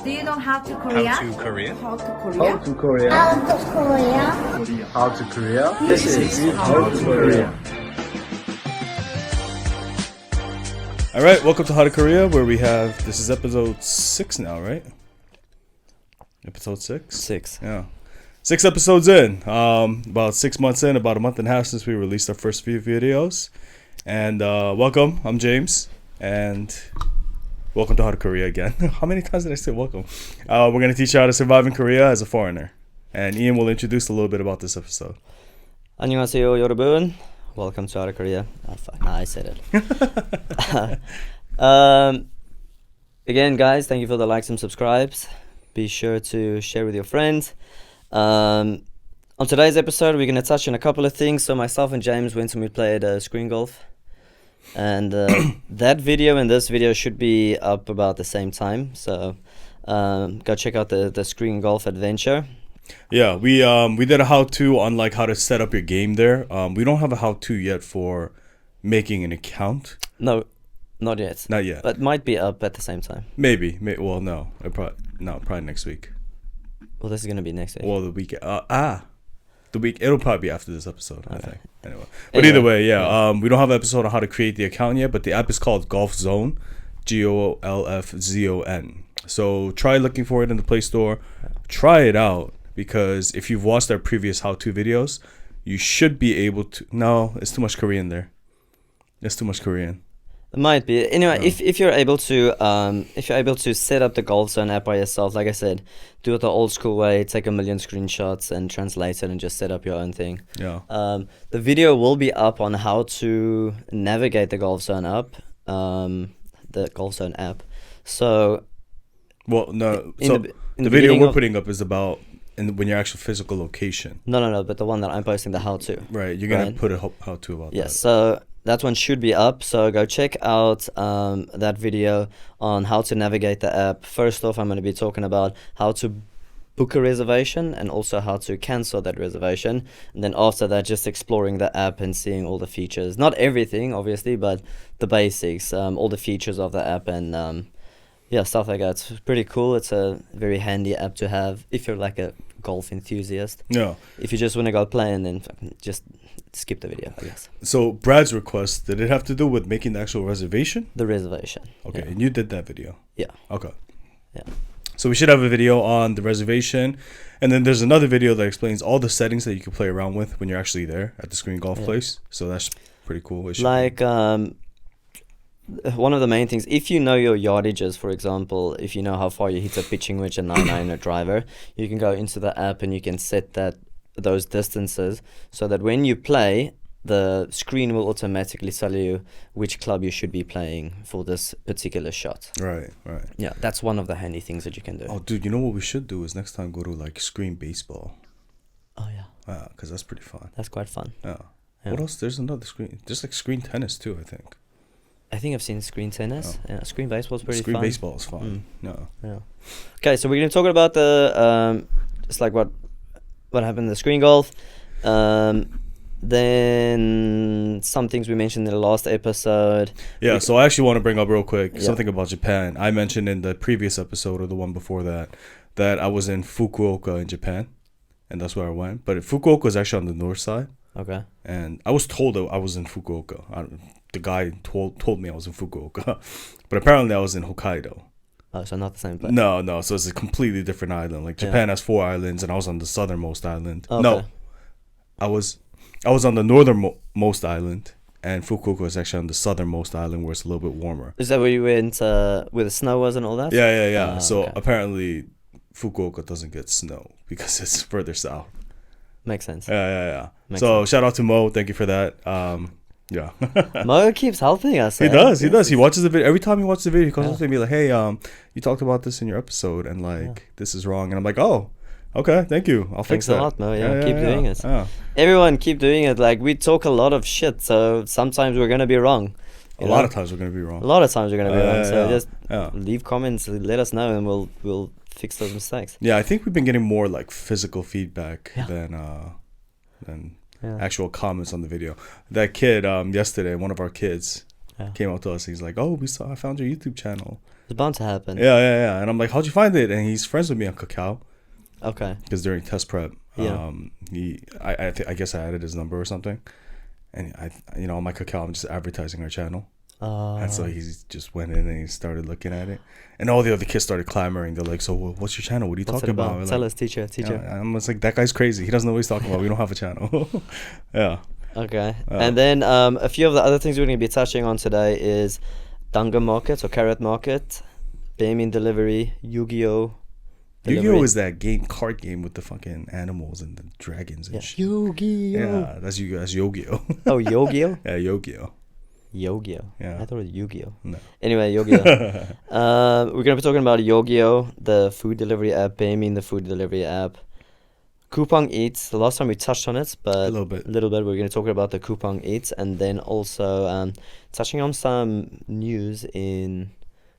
Do you know how to Korea? How to Korea? How to Korea? How to Korea? Out of Korea. How to Korea? This is How to Korea. All right, welcome to How to Korea, where we have, this is episode 6 now, right? Episode 6? 6. Yeah. 6 episodes in. About 6 months in, about a month and a half since we released our first few videos. And welcome, I'm James. And welcome to How to Korea again. How many times did I say welcome? We're going to teach you how to survive in Korea as a foreigner. And Ian will introduce a little bit about this episode. 안녕하세요, 여러분. Welcome to How to Korea. Oh, fuck. Nah, I said it. Again, guys, thank you for the likes and subscribes. Be sure to share with your friends. On today's episode, we're going to touch on a couple of things. So myself and James went and we played screen golf. And that video and this video should be up about the same time. So go check out the screen golf adventure. Yeah, we did a how-to on like how to set up your game there. We don't have a how-to yet for making an account. No, not yet. Not yet. But might be up at the same time. Maybe. Well, no. Probably next week. Well, this is going to be next week. Well, the week. The week. It'll probably be after this episode, I think. Anyway. But Anyway, either way, yeah. We don't have an episode on how to create the account yet, but the app is called Golf Zone. GOLFZON. So try looking for it in the Play Store. Try it out. Because if you've watched our previous how-to videos, you should be able to... No, it's too much Korean there. It's too much Korean. It might be. Anyway, if you're able to set up the Golf Zone app by yourself, like I said, do it the old school way, take a million screenshots and translate it and just set up your own thing. Yeah. The video will be up on how to navigate the Golf Zone app, the Golf Zone app. So... Well, no. In the video we're putting up is about... And when your actual physical location. No, but the one that I'm posting, the how-to. Right, you're going to put a how-to about that. Yes, so that one should be up. So go check out that video on how to navigate the app. First off, I'm going to be talking about how to book a reservation and also how to cancel that reservation. And then after that, just exploring the app and seeing all the features. Not everything, obviously, but the basics, all the features of the app and... yeah, stuff like that. It's pretty cool. It's a very handy app to have if you're like a golf enthusiast. Yeah. If you just want to go play and then just skip the video, I guess. So Brad's request, did it have to do with making the actual reservation? The reservation. Okay, Yeah. and you did that video? Yeah. Okay. Yeah. So we should have a video on the reservation. And then there's another video that explains all the settings that you can play around with when you're actually there at the screen golf place. So that's pretty cool. Like, one of the main things, if you know your yardages, for example, if you know how far you hit a pitching wedge and 9-iron a driver, you can go into the app and you can set those distances so that when you play, the screen will automatically tell you which club you should be playing for this particular shot. Right. Yeah, that's one of the handy things that you can do. Oh, dude, you know what we should do is next time go to like screen baseball. Oh, yeah. Because that's pretty fun. That's quite fun. Yeah. Yeah. What else? There's another screen. There's like screen tennis too, I think. I think I've seen screen tennis. Oh. Yeah, screen baseball is pretty fun. Screen baseball is fun. No. Yeah. Okay, so we're going to talk about the just like what happened in the screen golf. Then some things we mentioned in the last episode. Yeah, so I actually want to bring up real quick something about Japan. I mentioned in the previous episode or the one before that I was in Fukuoka in Japan, and that's where I went. But Fukuoka is actually on the north side. Okay. And I was told that I was in Fukuoka. The guy told me I was in Fukuoka, but apparently I was in Hokkaido. Oh, so not the same place. No. So it's a completely different island. Like Japan has 4 islands, and I was on the southernmost island. Okay. No, I was on the northernmost island, and Fukuoka was actually on the southernmost island, where it's a little bit warmer. Is that where you went where the snow was and all that? Yeah. So okay. apparently, Fukuoka doesn't get snow because it's further south. Makes sense. Yeah. Makes So sense. shout out to Mo. Thank you for that. Yeah. Mo keeps helping us. He does. He watches the video. Every time he watches the video, he comes up to me like, "Hey, you talked about this in your episode, and like this is wrong." And I'm like, "Oh, okay, thank you. I'll fix that." Thanks a lot, Mo. Yeah, keep doing it. Yeah. Everyone keep doing it. Like, we talk a lot of shit, so sometimes we're gonna be wrong. A lot of times we're gonna be wrong. A lot of times we're gonna be wrong. So just Yeah. leave comments, let us know, and we'll fix those mistakes. Yeah, I think we've been getting more like physical feedback than actual comments on the video. That kid yesterday, one of our kids came up to us. He's like, "Oh, I found your YouTube channel." It's bound to happen. Yeah. And I'm like, how'd you find it? And he's friends with me on Kakao Okay. because during test prep, Yeah. I guess I added his number or something, and on my Kakao, I'm just advertising our channel. And so he just went in and he started looking at it, and all the other kids started clamoring. They're like, "So what's your channel? What are you What's talking it about? about?" Tell Like, us, teacher. I'm just like, that guy's crazy. He doesn't know what he's talking about. We don't have a channel. Yeah. Okay. And then a few of the other things we're going to be touching on today is Karrot Market or Karrot Market, Baemin delivery, Yogiyo. Yu-Gi-Oh is that card game with the fucking animals and the dragons and shit. Yogiyo. Yeah, that's Yogiyo. Oh, Yogiyo? Yeah, Yogiyo. Yogiyo. Yeah. I thought it was Yu-Gi-Oh. No. Anyway, Yogiyo. We're going to be talking about Yogiyo, the food delivery app, Baemin, the food delivery app. Coupang Eats, the last time we touched on it, but A little bit. we're going to talk about the Coupang Eats, and then also touching on some news in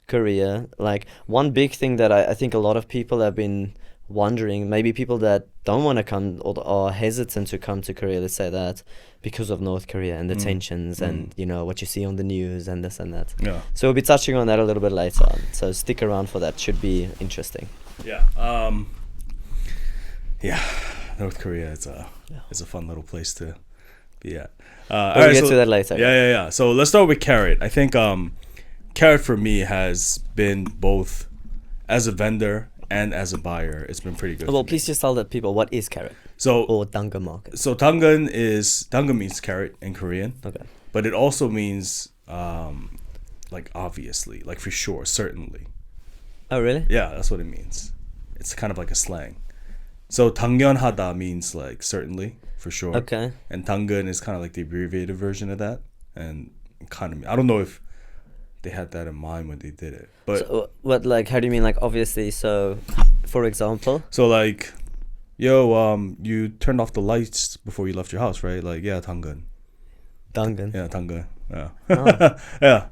Korea. Like one big thing that I think a lot of people have been wondering, maybe people that don't want to come or are hesitant to come to Korea, let's say that, because of North Korea and the tensions and what you see on the news and this and that. Yeah. So we'll be touching on that a little bit later on. So stick around for that. Should be interesting. Yeah. Yeah. North Korea is a fun little place to be at. We'll get to that later. Yeah. So let's start with Karrot. I think Karrot for me has been both as a vendor and as a buyer. It's been pretty good. Well, please just tell the people what is Karrot or Karrot Market. So Dangun means carrot in Korean. Okay. But it also means like obviously, like for sure, certainly. Oh, really? Yeah, that's what it means. It's kind of like a slang. So 당연하다 means like certainly, for sure. Okay. And 당근 is kind of like the abbreviated version of that. And kind of, I don't know if they had that in mind when they did it. But So, what, like, how do you mean, like, obviously? So, for example? so like, yo, you turned off the lights before you left your house, right? Like, yeah, 당근. 당근. Yeah, 당근. Yeah. Oh. Yeah.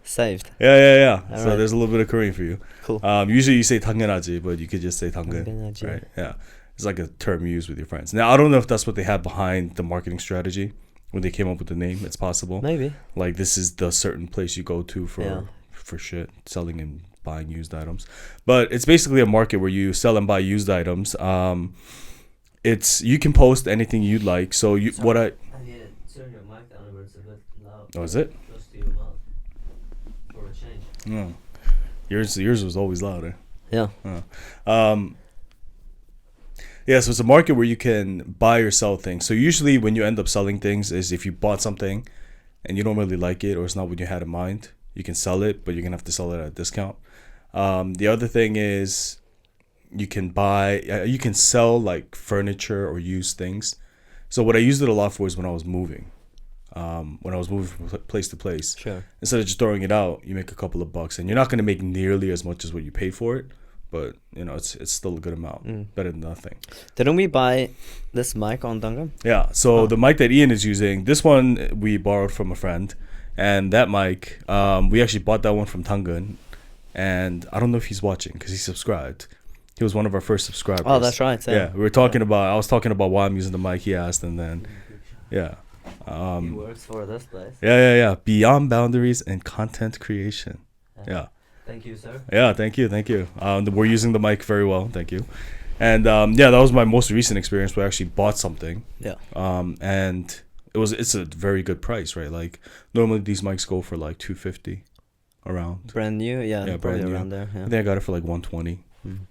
Saved. Yeah. So right. there's a little bit of Korean for you. Cool. Usually you say 당연하지, but you could just say 당근. 당근하지. Right? Yeah. It's like a term you use with your friends. Now, I don't know if that's what they had behind the marketing strategy when they came up with the name. It's possible. Maybe. Like, this is the certain place you go to Yeah. for shit, selling and buying used items. But it's basically a market where you sell and buy used items. You can post anything you'd like. So I need to turn your mic down where it's a bit loud. Oh, is it? Close to your mouth. For a change. No. Yours was always louder. Yeah. Yeah, so it's a market where you can buy or sell things. So usually when you end up selling things is if you bought something and you don't really like it or it's not what you had in mind, you can sell it, but you're going to have to sell it at a discount. The other thing is you can sell like furniture or used things. So what I used it a lot for is when I was moving. When I was moving from place to place. Sure. Instead of just throwing it out, you make a couple of bucks. And you're not going to make nearly as much as what you paid for it. But, it's still a good amount. Better than nothing. Didn't we buy this mic on Dangun? Yeah, so the mic that Ian is using, this one we borrowed from a friend. And that mic, we actually bought that one from Tangun. And I don't know if he's watching because he subscribed. He was one of our first subscribers. Oh, that's right. Yeah, I was talking about why I'm using the mic, he asked. And then, yeah. He works for this place. Yeah. Beyond boundaries and content creation. Yeah. Thank you, sir. Yeah, thank you. We're using the mic very well, thank you. And that was my most recent experience where I actually bought something. Yeah. And it's a very good price, right? Like normally these mics go for like $250 around. Brand new, yeah, brand probably new. around there. Yeah. I think I got it for like $120.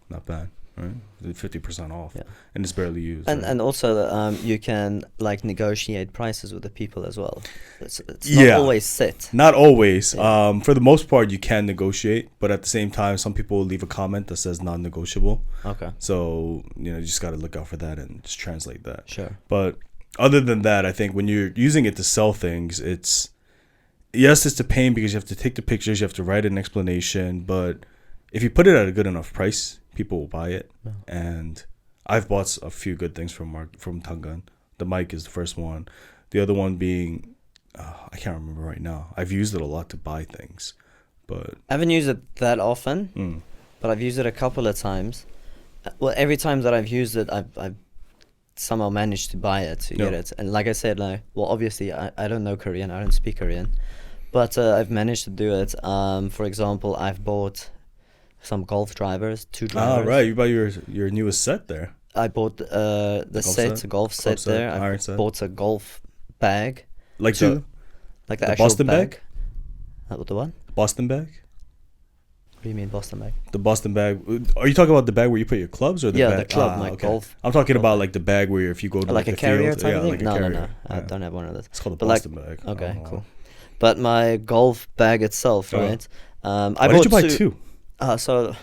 Not bad, right? 50% off, Yeah. and it's barely used. And right? and also you can like negotiate prices with the people as well. It's not always set. Not always. Yeah. For the most part, you can negotiate, but at the same time, some people will leave a comment that says non-negotiable. Okay. So you just got to look out for that and just translate that. Sure. But other than that, I think when you're using it to sell things, it's a pain because you have to take the pictures, you have to write an explanation, but if you put it at a good enough price, people will buy it. Yeah. And I've bought a few good things from Tangun. The mic is the first one. The other one being, I can't remember right now. I've used it a lot to buy things, but I haven't used it that often, but I've used it a couple of times. Well, every time that I've used it, I've somehow managed to buy it, to get it. And like I said, obviously I don't know Korean, I don't speak Korean, but I've managed to do it. For example, I've bought some golf drivers, 2 drivers. Ah, right. You bought your newest set there. I bought the golf set set, there. iron I set. bought a golf bag, Like 2, like the the actual Boston bag? The what? the Boston bag? What do you mean Boston bag? The Boston bag. Are you talking about the bag where you put your clubs or the Yeah, bag? the club, my golf I'm talking golf about bag. like the bag where if you go to Like a the carrier field, type of thing? like a No, carrier. I Yeah. don't have one of those. It's called a But like- Boston bag. Okay, cool. But my golf bag itself, Okay. right? Why I did bought you buy 2. two? So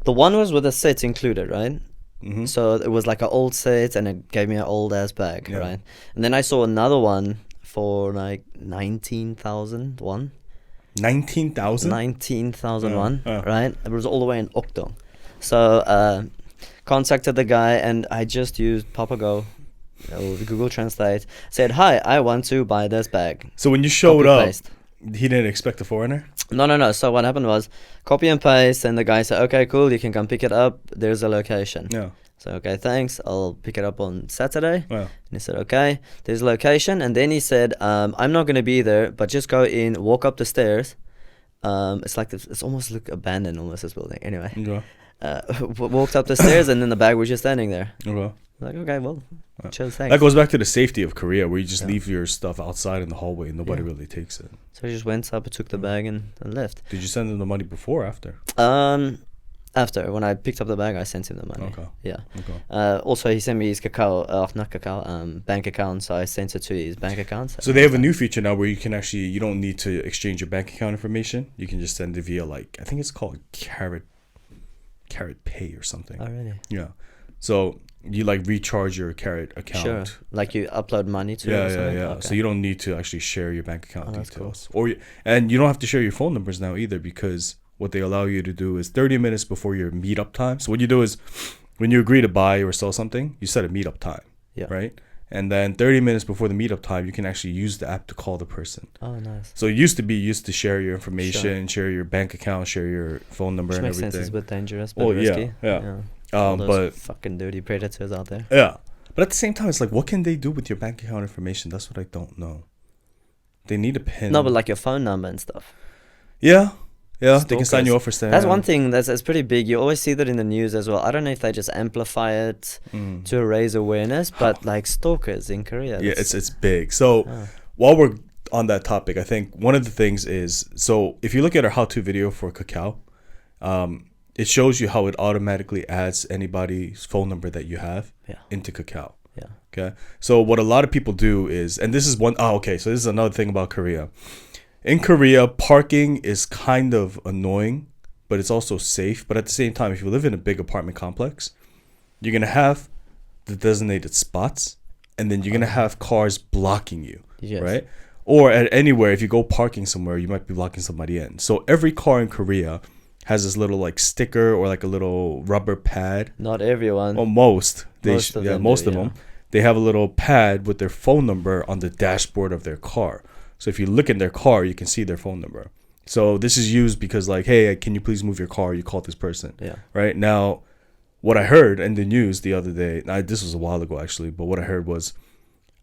the one was with a set included, right? Mm-hmm. So it was like an old set, and it gave me an old ass bag, Yeah. right? And then I saw another one for like 19,000 won. 19,000? 19,001, Yeah. right? It was all the way in Okdong. So contacted the guy, and I just used Papago, Google Translate. Said, "Hi, I want to buy this bag." So when you showed Copy, up, paste. he didn't expect a foreigner? No. So what happened was copy and paste, and the guy said, "Okay, cool, you can come pick it up. There's a location." Yeah. So okay, thanks. I'll pick it up on Saturday. Yeah. And he said, okay, there's a location. And then he said, I'm not going to be there, but just go in, walk up the stairs. It's like this, it's almost like abandoned, almost this building. Anyway, Okay. walked up the stairs, and then the bag was just standing there. Okay. Like, okay, well, chill, thanks. That goes back to the safety of Korea, where you just Yeah. leave your stuff outside in the hallway and nobody Yeah. really takes it. So he just went up, took the bag, and left. Did you send them the money before or after? After, when I picked up the bag, I sent him the money. Okay. Yeah. Okay. Also, he sent me his not Kakao, bank account, so I sent it to his bank account. So they have a new feature now where you can actually, you don't need to exchange your bank account information. You can just send it via like, I think it's called Karrot Pay or something. Oh, really? Yeah. So you like recharge your Karrot account. Sure. Like you upload money to it or Yeah, something? yeah. Okay. So you don't need to actually share your bank account Oh, that's cool. details, and you don't have to share your phone numbers now either, because what they allow you to do is 30 minutes before your meetup time. So what you do is, when you agree to buy or sell something, you set a meetup time, Yeah. right? And then 30 minutes before the meetup time, you can actually use the app to call the person. Oh, nice. So it used to be used to share your information, share your bank account, share your phone number, Which and makes everything. sense. It's a bit dangerous, but Well, yeah, risky. yeah. All those But fucking dirty predators out there. yeah, but at the same time, it's like, what can they do with your bank account information? That's what I don't know. They need a pin. No, but like your phone number and stuff. Yeah, they can sign Stalkers. you up for staying. That's one thing that's pretty big. You always see that in the news as well. I don't know if they just amplify it to raise awareness, but like stalkers in Korea. Yeah, that's- it's big. So Oh. while we're on that topic, I think one of the things is, so if you look at our how-to video for Kakao, it shows you how it automatically adds anybody's phone number that you have Yeah. into Kakao. Yeah. Okay. So what a lot of people do is, and this is one, okay, so this is another thing about Korea. In Korea, parking is kind of annoying, but it's also safe. But at the same time, if you live in a big apartment complex, you're going to have the designated spots, and then you're going to have cars blocking you, Yes. right? Or at anywhere, if you go parking somewhere, you might be blocking somebody in. So every car in Korea has this little like sticker or like a little rubber pad. Not everyone. Or most. Most of them most do, of yeah. them. They have a little pad with their phone number on the dashboard of their car. So if you look in their car, you can see their phone number. So this is used because like, hey, can you please move your car? You call this person. Yeah. Right? Now, what I heard in the news the other day, this was a while ago actually, but what I heard was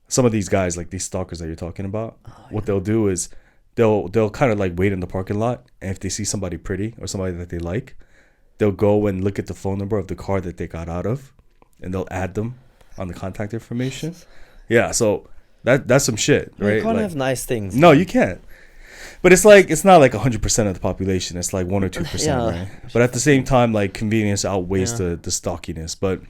some of these guys, like these stalkers that you're talking about, what they'll do is they'll kind of like wait in the parking lot, and if they see somebody pretty or somebody that they like, they'll go and look at the phone number of the car that they got out of, and they'll add them on the contact information. Yeah, so that's some shit, right? You can't Like, have nice things. no, you can't. But it's like, it's not like 100% of the population. It's like 1 or 2%, Yeah. right? But at the same time, like convenience outweighs Yeah. the stalkiness. But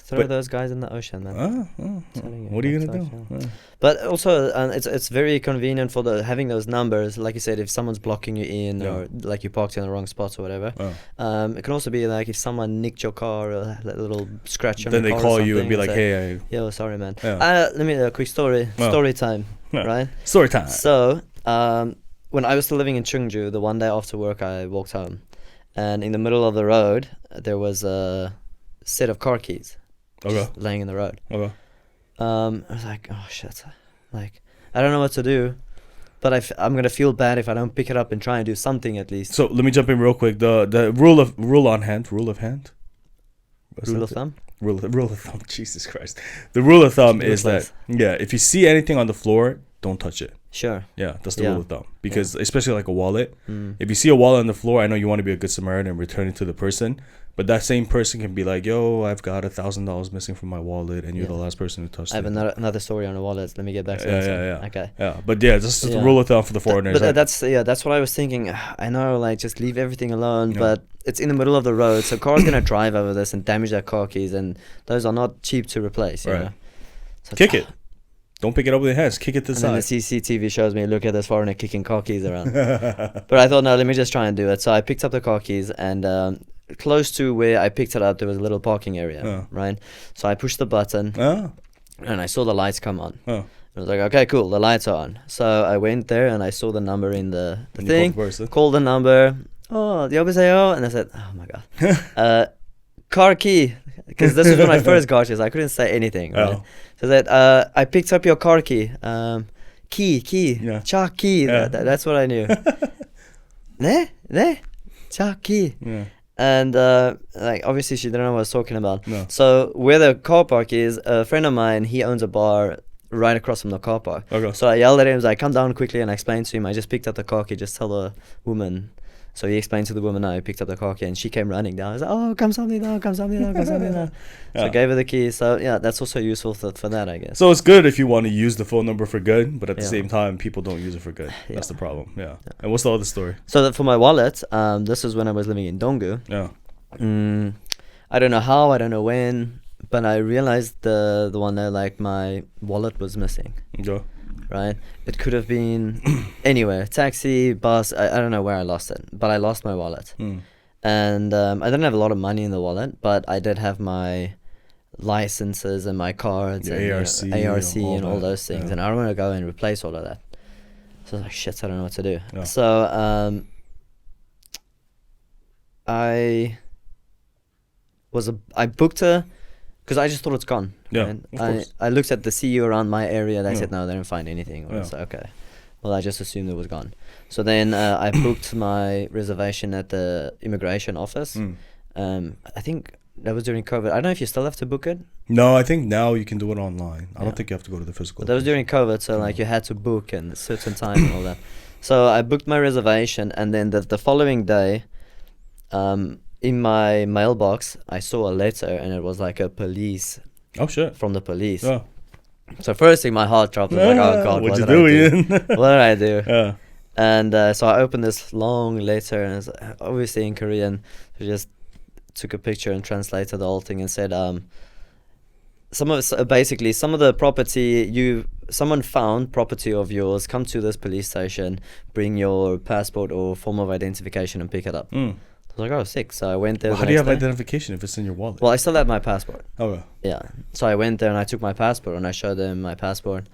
Throw those guys in the ocean, man. Telling what are you not gonna to, do? yeah. But also, it's very convenient for having those numbers. Like you said, if someone's blocking you in, Yeah. or like you parked in the wrong spot or whatever. Oh. It can also be like if someone nicked your car, or a little scratch on Then your they car or call you and be something, like, say, hey, "Yo, sorry, man." Yeah. Let me a quick story. Oh. Story time, Yeah. right? story time. So, when I was still living in Chungju, the one day after work, I walked home, and in the middle of the road, there was a set of car keys Okay. just laying in the road. Okay. I was like, oh shit, like I don't know what to do, but I'm gonna feel bad if I don't pick it up and try and do something at least. So let me jump in real quick. The rule of hand. What's Rule of that? thumb. Rule of thumb. Jesus Christ. The rule of thumb Keep it is that close. if you see anything on the floor, don't touch it. Sure. Yeah, that's the Yeah. rule of thumb. Because especially like a wallet, Mm. if you see a wallet on the floor, I know you want to be a good Samaritan and return it to the person. But that same person can be like, "Yo, I've got $1,000 missing from my wallet, and you're the Yeah. last person who touched I have it." another story on the wallets. Let me get back to Yeah, that. yeah. Okay. Yeah, but yeah, this is the Yeah. rule of thumb for the foreigners. But that's what I was thinking. I know, like, just leave everything alone, Yeah. but it's in the middle of the road, so cars gonna drive over this and damage their car keys, and those are not cheap to replace. You Right. know? So Kick it. Don't pick it up with your hands. Kick it to the And then the side. CCTV shows me, look at this foreigner kicking car keys around. But I thought, no, let me just try and do it. So I picked up the car keys, and close to where I picked it up, there was a little parking area, Oh. right? So I pushed the button, Oh, and I saw the lights come on. oh. I was like, okay, cool, the lights are on. So I went there, and I saw the number in the And you thing, called the person. called the number. Oh, 여보세요? And I said, oh my god. Car key. Because this was when I first got it, so I couldn't say anything. Right? Oh. So that I picked up your car key. Key. Yeah. Chock key. Yeah. That's what I knew. Ne? Chock key. Yeah. And like, obviously she didn't know what I was talking about. No. So where the car park is, a friend of mine, he owns a bar right across from the car park. Okay. So I yelled at him, I was like, come down quickly, and I explained to him, I just picked up the car key, just tell the woman. So he explained to the woman, I picked up the car key, and she came running down. I was like, oh, come something down. So I Yeah. gave her the key. So yeah, that's also useful for that, I guess. So it's good if you want to use the phone number for good, but at the Yeah. same time, people don't use it for good. That's Yeah. the problem. Yeah. And what's the other story? So that for my wallet, this is when I was living in Donggu. Yeah. I don't know how, I don't know when, but I realized the one that, like, my wallet was missing. Go. Right? It could have been anywhere, taxi, bus. I don't know where I lost it, but I lost my wallet. Mm. And I didn't have a lot of money in the wallet, but I did have my licenses and my cards Your and ARC, ARC and all that, those things. yeah. And I don't want to go and replace all of that. So I was like, shit, I don't know what to do. Yeah. So I booked her because I just thought it's gone. Yeah, right? of course. I looked at the CU around my area. They Yeah. said no, they didn't find anything. I was Yeah. like, okay. Well, I just assumed it was gone. So then I booked my reservation at the immigration office. Mm. I think that was during COVID. I don't know if you still have to book it, No, I think now you can do it online. I Yeah. don't think you have to go to the physical. but that was during COVID. So like you had to book and a certain time and all that. So I booked my reservation, and then the following day, in my mailbox, I saw a letter, and it was like a police Oh shit. from the police. Yeah. So first thing, my heart dropped. I was like, oh god, what'd you what did I do, do? Ian? What did I do? Yeah. And so I opened this long letter, and it's obviously in Korean. So just took a picture and translated the whole thing and said, basically some of the property someone found property of yours. Come to this police station, bring your passport or form of identification, and pick it up. Mm. I was like, oh, sick. So I went there. Well, the how do you next have day. identification if it's in your wallet? Well, I still had my passport. Okay. Yeah. So I went there and I took my passport and I showed them my passport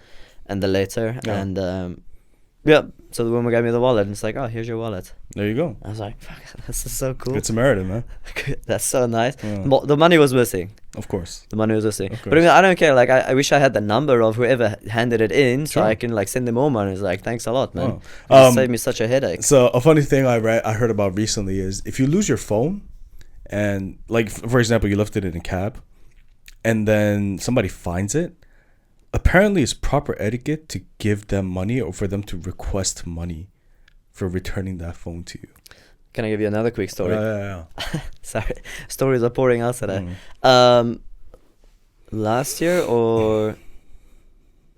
and the letter. Yeah. And yeah, so the woman gave me the wallet and it's like, oh, here's your wallet. There you go. I was like, fuck, this is so cool. Good Samaritan, man. That's so nice. Yeah. The money was missing. Of course. The money was missing. Of But I mean, course. I don't care. Like, I wish I had the number of whoever handed it in so Sure. I can, like, send them more money. It's like, thanks a lot, man. Wow. It saved me such a headache. So a funny thing I heard about recently is if you lose your phone, and like for example, you left it in a cab, and then somebody finds it. Apparently, it's proper etiquette to give them money or for them to request money for returning that phone to you. Can I give you another quick story? Yeah. Sorry. Stories are pouring out today. Mm. Last year or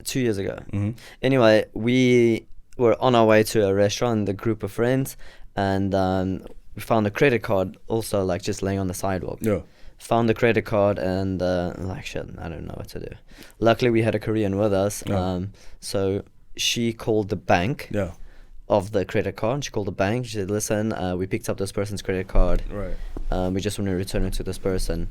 2 years ago. Mhm. Anyway, we were on our way to a restaurant, the group of friends, and we found a credit card also, like, just laying on the sidewalk. Yeah. Found the credit card and like, shit, I don't know what to do. Luckily, we had a Korean with us, Yeah. so she called the bank Yeah. of the credit card. She called the bank. She said, listen, we picked up this person's credit card. Right. We just want to return it to this person.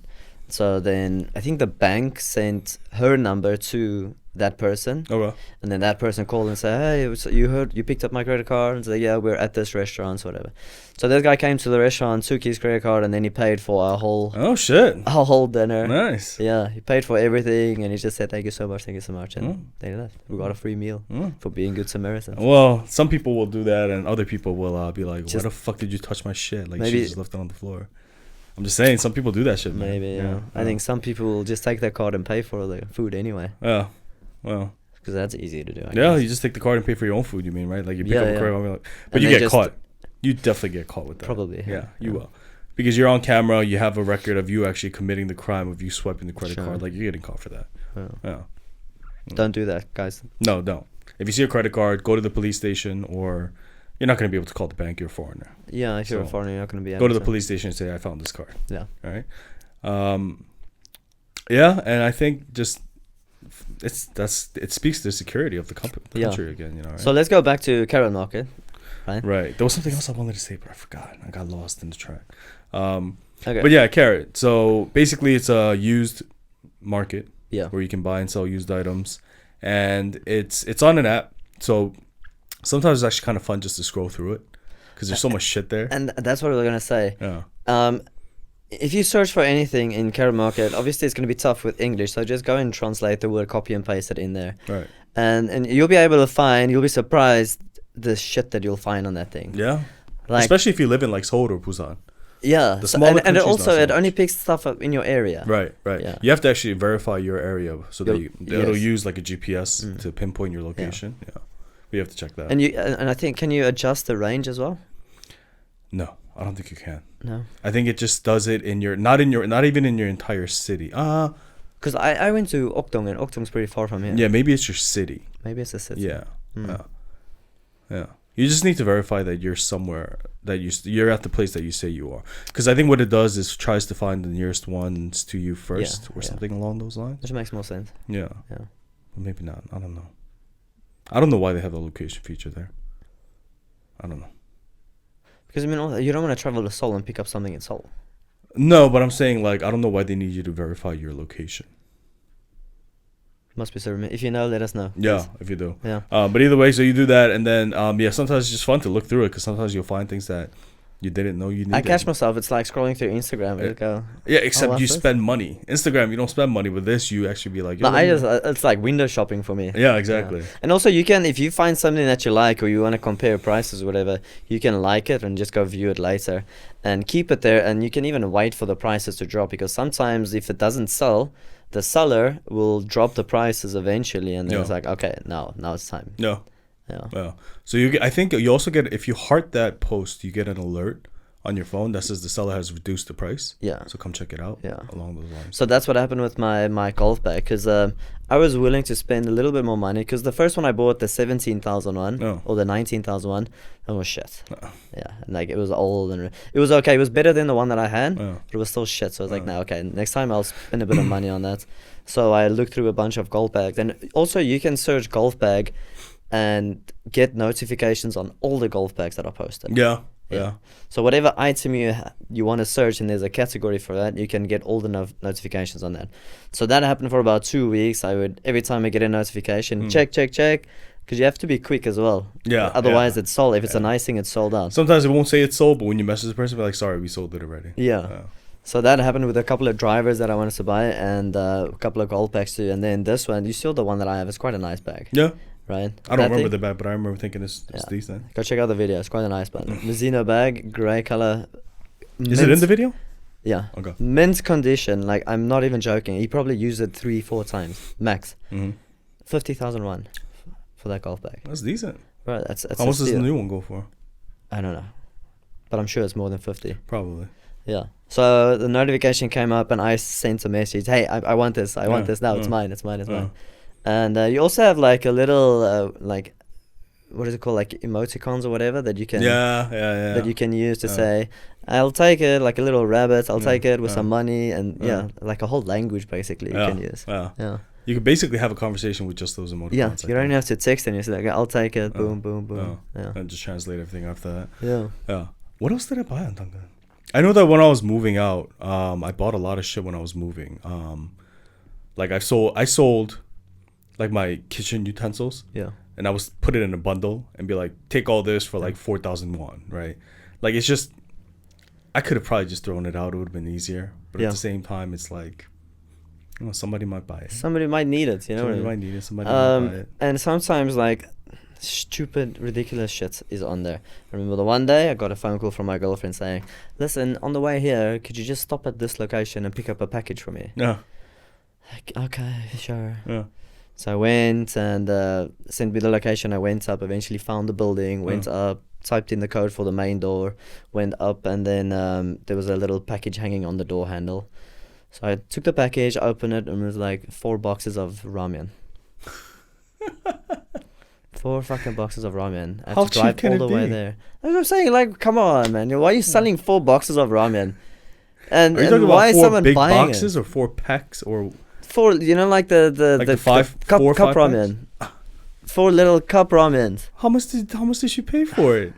So then I think the bank sent her number to that person, Okay. and then that person called and said, hey, so you picked up my credit card? And said, yeah, we're at this restaurant, so whatever. So this guy came to the restaurant, took his credit card, and then he paid for our Oh shit. whole dinner. Nice. Yeah, he paid for everything, and he just said, thank you so much, and Mm. they left. We got a free meal Mm. for being good Samaritans. Well, some people will do that, and other people will be like, "Why Just- the fuck did you touch my shit?" Like Maybe- she just left it on the floor. I'm just saying, some people do that shit, man. Maybe, yeah. I think some people will just take their card and pay for the food anyway. Yeah. Well, because that's easy to do. I Yeah, guess. you just take the card and pay for your own food. You mean, right? Like you pick Yeah, up a yeah. card, but And you they get just- caught. You definitely get caught with that. Probably, Yeah, yeah. you Yeah. will, because you're on camera. You have a record of you actually committing the crime of you swiping the credit Sure. card. Like you're getting caught for that. Yeah. Yeah. Don't do that, guys. No, don't. If you see a credit card, go to the police station, or you're not going to be able to call the bank. You're a foreigner. Yeah, if you're a So, foreigner, you're not going to be able Go to the police station and say, "I found this card." Yeah. All right. Yeah, and I think just it speaks to the security of the Yeah. country again. You know. Right? So let's go back to Karrot Market. Right. There was something else I wanted to say, but I forgot. I got lost in the track. Okay. But yeah, Karrot. So basically, it's a used market Yeah. where you can buy and sell used items, and it's on an app. So sometimes it's actually kind of fun just to scroll through it because there's so much shit there. And that's what we were going to say. Yeah. If you search for anything in Karrot Market, obviously it's going to be tough with English, so just go and translate the word, copy and paste it in there. Right. And you'll be able to find, you'll be surprised the shit that you'll find on that thing. Yeah. Like, Especially if you live in like Seoul or Busan. yeah. the So, smaller and it countries, also, not so it only much. picks stuff up in your area. Right. Right. Yeah. You have to actually verify your area so that it'll Yes. use like a GPS to pinpoint your location. Yeah. We have to check that. And I think, can you adjust the range as well? No, I don't think you can. No. I think it just does it not even in your entire city. Because I went to Okdong, and Okdong's pretty far from here. Yeah, maybe it's your city. Maybe it's a city. Yeah. Yeah. You just need to verify that you're somewhere that you're at the place that you say you are. Because I think what it does is tries to find the nearest ones to you first, or something along those lines. Which makes more sense. Yeah. Yeah. But maybe not. I don't know. I don't know why they have the location feature there. I don't know. Because, I mean, you don't want to travel to Seoul and pick up something in Seoul. No, but I'm saying, like, I don't know why they need you to verify your location. Must be so. If you know, let us know. Yeah, if you do. Yeah. But either way, so you do that, and then sometimes it's just fun to look through it because sometimes you'll find things that you didn't know you needed. I catch myself. It's like scrolling through Instagram. And go, Yeah, except what's you this? spend money. Instagram, you don't spend money. With this, you actually be like, no, let me- it's like window shopping for me. Yeah, exactly. And also, you can, if you find something that you like or you want to compare prices or whatever, you can like it and just go view it later and keep it there. And you can even wait for the prices to drop, because sometimes if it doesn't sell, the seller will drop the prices eventually, and then Yeah. it's like, okay, now it's time. No. Yeah. Yeah. So I think you also get, if you heart that post, you get an alert on your phone that says the seller has reduced the price. Yeah. So come check it out. Yeah. Along those lines. So that's what happened with my golf bag, because I was willing to spend a little bit more money, because the first one I bought, the 17,000 one, Oh. or the 19,000 one, that was shit. Uh-uh. Yeah, and like it was old, and it was okay. It was better than the one that I had, Oh. but it was still shit. So I was like, no, okay, next time I'll spend a bit of money on that. So I looked through a bunch of golf bags, and also you can search golf bag and get notifications on all the golf bags that are posted. Yeah. Yeah. So whatever item you want to search, and there's a category for that, you can get all the notifications on that. So that happened for about 2 weeks. I would, every time I get a notification, check, because you have to be quick as well. Yeah, Otherwise, yeah. it's sold. If it's a nice thing, it's sold out. Sometimes it won't say it's sold, but when you message the person, be like, sorry, we sold it already. Yeah. So that happened with a couple of drivers that I wanted to buy, and a couple of golf bags too. And then this one, you saw the one that I have. It's quite a nice bag. Yeah. Right? I don't remember the bag, but I remember thinking it's Yeah. decent. Go check out the video. It's quite a nice one. Mizuno bag, grey color. Is it in the video? Yeah. Okay. Mint condition. Like, I'm not even joking. He probably used it 3-4 times max. 50,000 won for that golf bag. That's decent. Right. That's How a much does the steal. new one go for? I don't know, but I'm sure it's more than 50. Probably. Yeah. So the notification came up, and I sent a message. Hey, I want this. I want Yeah, this now. It's yeah, mine. It's mine. It's yeah. mine. And you also have like a little like, what is it called? Like emoticons or whatever that you can Yeah. that you can use to say, I'll take it, like a little rabbit. I'll take it with some money, and like a whole language basically you can use. Yeah. You could basically have a conversation with just those emoticons. Yeah, I you don't think. have to text and you say like, I'll take it. Boom, boom, boom. Yeah. And just translate everything after that. Yeah. Yeah. What else did I buy on Dunkin'? I know that when I was moving out, I bought a lot of shit when I was moving. Like I sold like my kitchen utensils. Yeah. And I was put it in a bundle and be like, take all this for like 4,000 won, right? Like it's just, I could have probably just thrown it out. It would have been easier. But at the same time, it's like, you know, somebody might buy it. Somebody might need it, you know. Somebody might need it. Somebody might buy it. And sometimes like stupid, ridiculous shit is on there. I remember the one day I got a phone call from my girlfriend saying, listen, on the way here, could you just stop at this location and pick up a package for me? Yeah. Like, okay, sure. Yeah. So I went and sent me the location. I went up, eventually found the building, went up, typed in the code for the main door, went up, and then there was a little package hanging on the door handle. So I took the package, opened it, and it was like 4 boxes of ramen. 4 fucking boxes of ramen. I How had to drive cheap can all it the way be? there. That's what I'm saying. Like, come on, man. Why are you selling 4 boxes of ramen? And, Are you talking why about is 4 someone big buying boxes or 4 packs or 4, you know, like the cup 4 or 5 ramen. 4 little cup ramens. how much did she pay for it?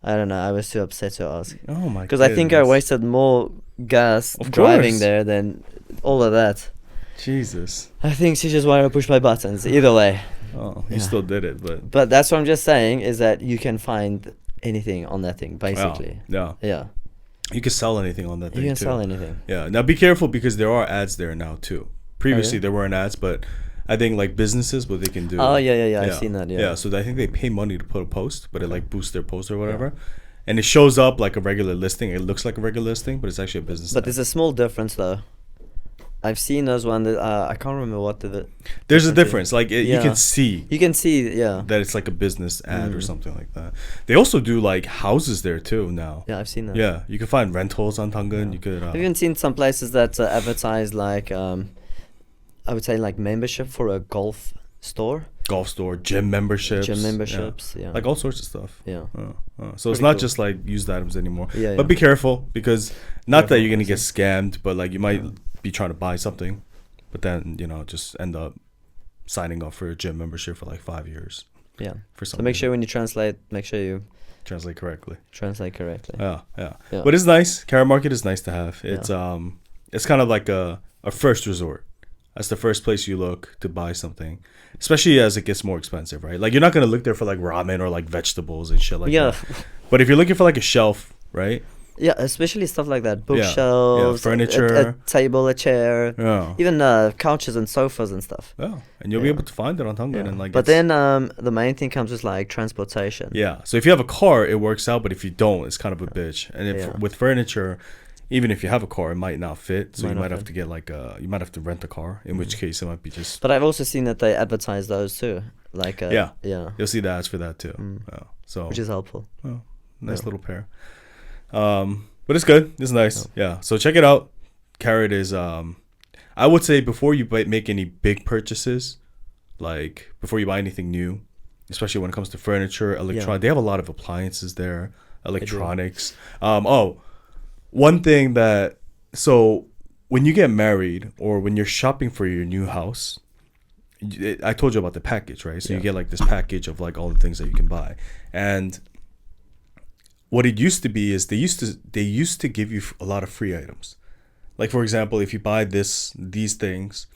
I don't know. I was too upset to ask. Oh my god. Because I think I wasted more gas Of driving course. there than all of that. Jesus. I think she just wanted to push my buttons. Either way. Oh, you Yeah. still did it, but But that's what I'm just saying, is that you can find anything on that thing, basically. yeah. Yeah. You can sell anything on that You thing can too. sell anything. Yeah. Now be careful because there are ads there now too. Previously yeah? there weren't ads, but I think like businesses what they can do. Oh, yeah. I've seen that, yeah. Yeah, so I think they pay money to put a post, but it like boosts their post or whatever. And it shows up like a regular listing. It looks like a regular listing, but it's actually a business But ad. there's a small difference, though. I've seen those one that I can't remember what the There's a difference difference. Like you Yeah. can see you can see, yeah. that it's like a business ad or something like that. They also do like houses there too now. Yeah, I've seen that. Yeah, you can find rentals on Tangan. You could. I've even seen some places that advertise like I would say like membership for a golf store, golf store, gym memberships. gym memberships. Yeah. Like all sorts of stuff. Yeah. So it's Pretty not cool. just like used items anymore. Yeah, But yeah. be careful because not that Careful, you're gonna get obviously. scammed, but like you might be trying to buy something, but then just end up signing up for a gym membership for like 5 years Yeah. for So something. make sure when you translate, make sure you translate correctly. translate correctly. Yeah. Yeah. But it's nice. Karrot Market is nice to have. It's kind of like a first resort. That's the first place you look to buy something, especially as it gets more expensive, right? Like you're not gonna look there for like ramen or like vegetables and shit like Yeah. that. But if you're looking for like a shelf, right? Yeah, especially stuff like that. Yeah, Bookshelves, furniture. a table, a chair, Yeah. even couches and sofas and stuff. Yeah, and you'll be Yeah. able to find it on Tangan and like. But it's- then the main thing comes with like transportation. yeah, so if you have a car, it works out. But if you don't, it's kind of a bitch. And if Yeah. with furniture, even if you have a car, it might not fit. So Might you not might have fit. to get like you might have to rent a car. In which case, it might be just. But I've also seen that they advertise those too. Like Yeah. yeah, You'll see the ads for that too. Yeah. So which is helpful. nice little pair. But it's good. It's nice. Yeah. So check it out. Karrot is I would say before you make any big purchases, like before you buy anything new, especially when it comes to furniture, electronic, they have a lot of appliances there, electronics. One thing that so when you get married or when you're shopping for your new house, I told you about the package, right? So you get like this package of like all the things that you can buy. And what it used to be is they used to give you a lot of free items. Like for example, if you buy these things,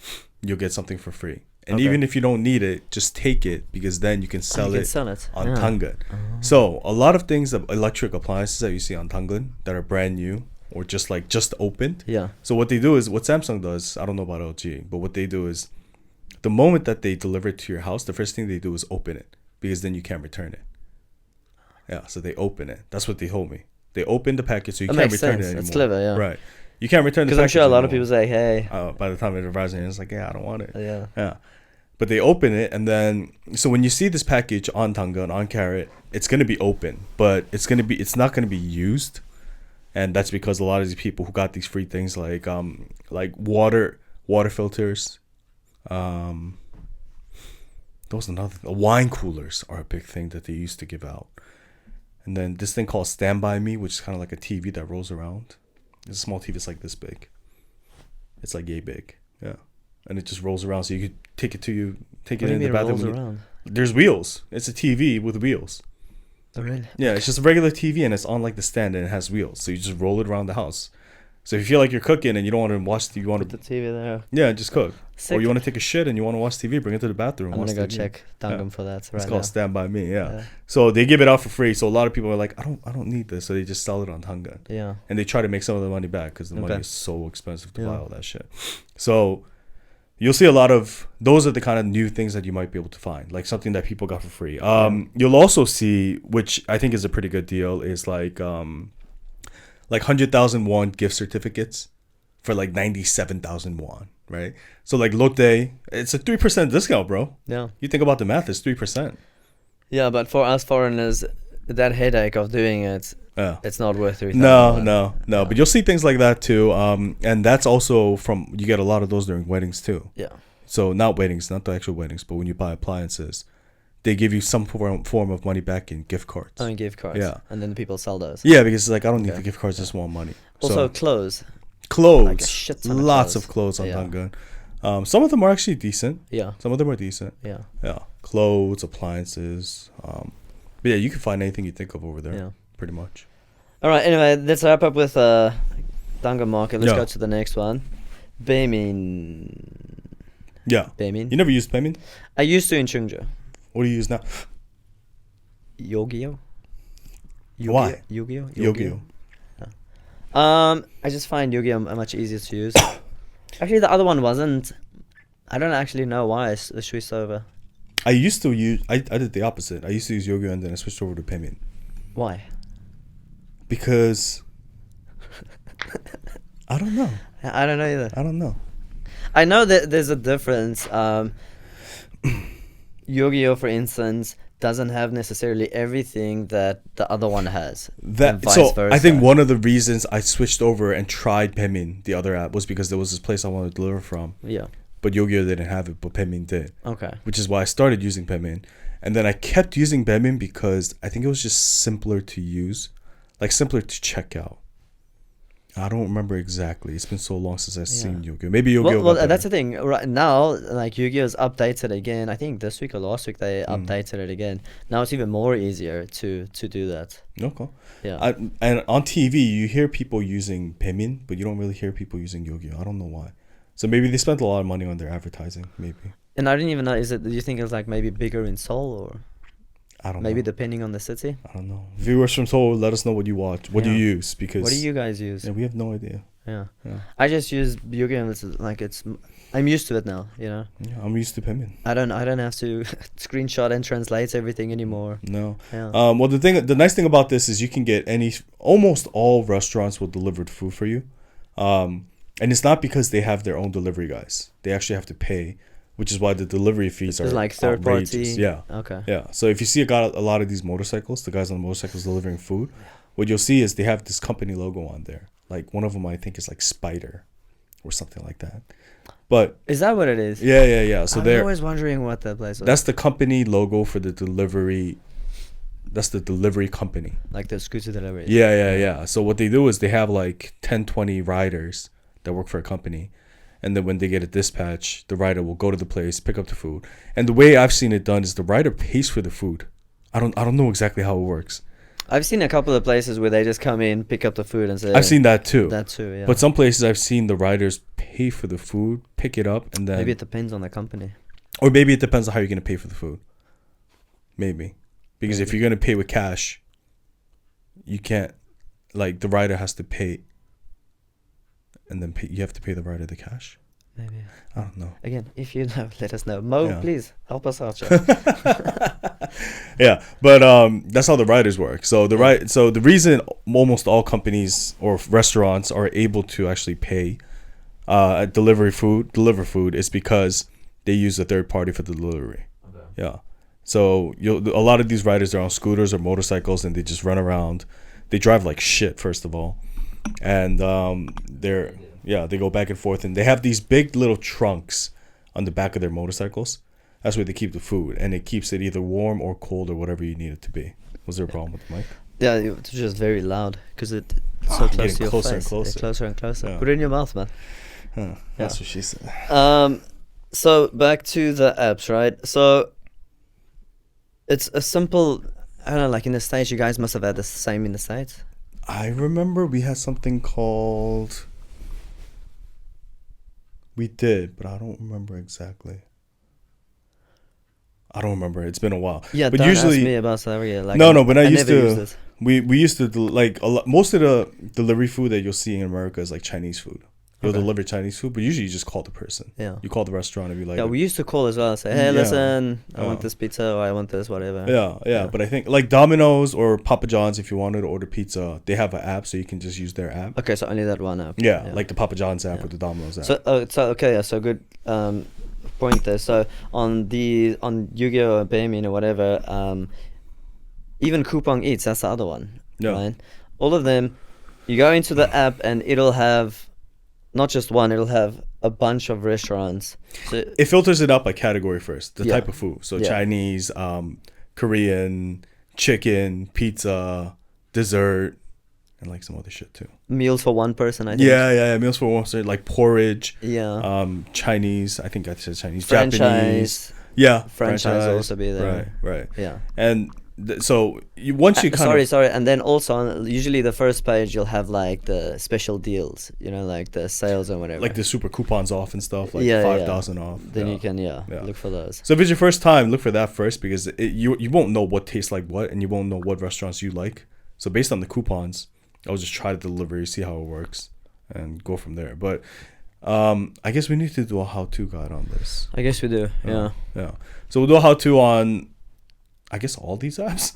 you'll get something for free. And Okay. even if you don't need it, just take it because then you can sell you can it sell it. on Yeah. Tangan. So a lot of things, electric appliances that you see on Tangan that are brand new or just opened. Yeah. So what they do is what Samsung does. I don't know about LG, but what they do is the moment that they deliver it to your house, the first thing they do is open it because then you can't return it. Yeah, so they open it. That's what they told me. They open the package so you That can't makes return sense. it anymore. That's clever, yeah. Right. You can't return the Because I'm package sure a lot of anymore. people say, "Hey, By the time it arrives, it's like, yeah, I don't want it. yeah, Yeah. But they open it, and then so when you see this package on Tangan, on Karrot, it's gonna be open, but it's not gonna be used, and that's because a lot of these people who got these free things like water filters, those are another wine coolers are a big thing that they used to give out, and then this thing called Stand By Me, which is kind of like a TV that rolls around. It's a small TV. It's like this big. It's like yay big. Yeah. And it just rolls around, so you could take it What do you in the mean it bathroom. rolls when you- around? There's wheels. It's a TV with wheels. Oh, really? Yeah, it's just a regular TV and it's on like the stand and it has wheels. So you just roll it around the house. So if you feel like you're cooking and you don't want to watch TV, you want The to TV there. just cook. Sick. Or you want to take a shit and you want to watch TV, bring it to the bathroom. I'm watch gonna go TV. check Dangam for that It's right called now. Stand By Me. Yeah. Yeah. So they give it out for free. So a lot of people are like, I don't need this. So they just sell it on Tangan. Yeah. And they try to make some of the money back because the money Okay. is so expensive to buy Yeah. all that shit. So you'll see a lot of those are the kind of new things that you might be able to find, like something that people got for free. You'll also see, which I think is a pretty good deal, is like 100,000 won gift certificates for like 97,000 won, right? So like Lotte, it's a 3% discount, bro. Yeah. You think about the math, it's 3%. Yeah, but for us foreigners, that headache of doing it, Yeah. it's not worth 3,000. No. But you'll see things like that too. And that's also you get a lot of those during weddings too. Yeah. So not weddings, not the actual weddings, but when you buy appliances, they give you some form of money back in gift cards. Oh, and gift cards. Yeah. And then people sell those. Yeah, because it's like, I don't need Okay. the gift cards, I just want money. Also, So clothes. clothes, like a shit ton of lots clothes. of clothes on Yeah. Dungun. Some of them are actually decent. Yeah. Some of them are decent. Yeah. Yeah, clothes, appliances. But yeah, you can find anything you think of over there. Yeah. Pretty much. All right. Anyway, let's wrap up with Dungan Market. Let's Yeah. go to the next one. Baemin. Yeah. Baemin. You never used Baemin? I used to in Chungju. What do you use now? Yogiyo. Why? Yogiyo. Yogiyo. I just find Yogiyo much easier to use. Actually, the other one wasn't. I don't actually know why I switched over. I used to use. I did the opposite. I used to use Yogiyo and then I switched over to Baemin Why? because I don't know. I don't know either. I don't know. I know that there's a difference. Yogiyo, for instance, doesn't have necessarily everything that the other one has. and vice So versa. I think one of the reasons I switched over and tried Baemin, the other app, was because there was this place I wanted to deliver from, Yeah. but Yogiyo didn't have it, but Baemin did. Okay. Which is why I started using Baemin. And then I kept using Baemin because I think it was just simpler to use, like simpler to check out. I don't remember exactly. It's been so long since I've seen Yogiyo. Maybe Yogiyo. Well, got that's better. the thing. Right now, like Yu-Gi-Oh's updated again. I think this week or last week they updated it again. Now it's even more easier to do that. Okay. Yeah. And on TV, you hear people using Baemin, but you don't really hear people using Yogiyo. I don't know why. So maybe they spent a lot of money on their advertising. Maybe. And I didn't even know. Do you think it's like maybe bigger in Seoul or I don't maybe know. depending on the city? I don't know. Viewers from Seoul, let us know what you watch. What do you Yeah. use? Because What do you guys use? Yeah, we have no idea. Yeah. Yeah. I just use Yu-Gi-Oh! And it's like I'm used to it now. You know. Yeah, I'm used to Baemin. I don't have to screenshot and translate everything anymore. No. Yeah. Well, the nice thing about this is you can get almost all restaurants will deliver food for you, and it's not because they have their own delivery guys. They actually have to pay, which is why the delivery fees are It's like third outrageous. party. Yeah. Okay. Yeah. So if you see a lot of these motorcycles, the guys on the motorcycles delivering food, what you'll see is they have this company logo on there. Like one of them, I think, is like Spider, or something like that. But Is that what it is? yeah. So I'm they're always wondering what that place was. that's the company logo for the delivery. That's the delivery company. Like the scooter delivery. Yeah. So what they do is they have like 10, 20 riders that work for a company. And then when they get a dispatch, the rider will go to the place, pick up the food. And the way I've seen it done is the rider pays for the food. I don't know exactly how it works. I've seen a couple of places where they just come in, pick up the food, and say. I've seen that too. that too. Yeah. But some places I've seen the riders pay for the food, pick it up, and then maybe it depends on the company. or maybe it depends on how you're gonna pay for the food. Maybe. Because if you're gonna pay with cash, you can't, like the rider has to pay and then you have to pay the rider the cash. Maybe. I don't know. Again, if you know, let us know. Mo, Yeah. please help us out. Yeah, but that's how the riders work. So the reason almost all companies or restaurants are able to actually pay deliver food is because they use a third party for the delivery. Okay. Yeah. So a lot of these riders are on scooters or motorcycles and they just run around. They drive like shit, first of all, and they go back and forth, and they have these big little trunks on the back of their motorcycles. That's where they keep the food, and it keeps it either warm or cold or whatever you need it to be. Was there a problem with the mic? Yeah, it's just very loud because it's so close to your closer face. and closer. It's closer and closer. Yeah. Put it in your mouth, man. Huh, that's what she said. So back to the apps, right? So it's a simple. I don't know, like in the States, you guys must have had the same in the States. I remember we had something called. We did, but I don't remember exactly. I don't remember. It's been a while. Yeah, but don't usually ask me about salary. Like, no, but I used never to. used it. We used to like a lot. Most of the delivery food that you'll see in America is like Chinese food. You'll Okay. deliver Chinese food, but usually you just call the person. Yeah. You call the restaurant and be like, Yeah, we used to call as well. Say, hey, Yeah. listen, I Yeah. want this pizza, or I want this, whatever. yeah. But I think like Domino's or Papa John's, if you wanted to order pizza, they have an app, so you can just use their app. Okay, so only that one app. Yeah, like the Papa John's app Yeah. or the Domino's app. So okay, yeah, so good point there. So on Yogiyo or Baemin or whatever, even Coupang Eats, that's the other one. Yeah. Right? All of them, you go into the app and it'll have not just one, it'll have a bunch of restaurants. So It filters it up by category first, the Yeah. type of food. So Yeah. Chinese, Korean, chicken, pizza, dessert, and like some other shit too. meals for one person, I think. Yeah. Meals for one person, like porridge. Yeah. Chinese. I think I said Chinese. Japanese. Franchise. Yeah. Franchise will also be there. Right. Yeah. And so once you kind Sorry, and then also usually the first page you'll have like the special deals, like the sales or whatever. like the super coupons off and stuff, like Yeah, 5,000 off. Then Yeah. you can Yeah. look for those. So if it's your first time, look for that first, because you won't know what tastes like what, and you won't know what restaurants you like. So based on the coupons, I'll just try the delivery, see how it works, and go from there. But I guess we need to do a how-to guide on this. I guess we do. Yeah. Yeah. So we'll do a how-to on, I guess, all these apps.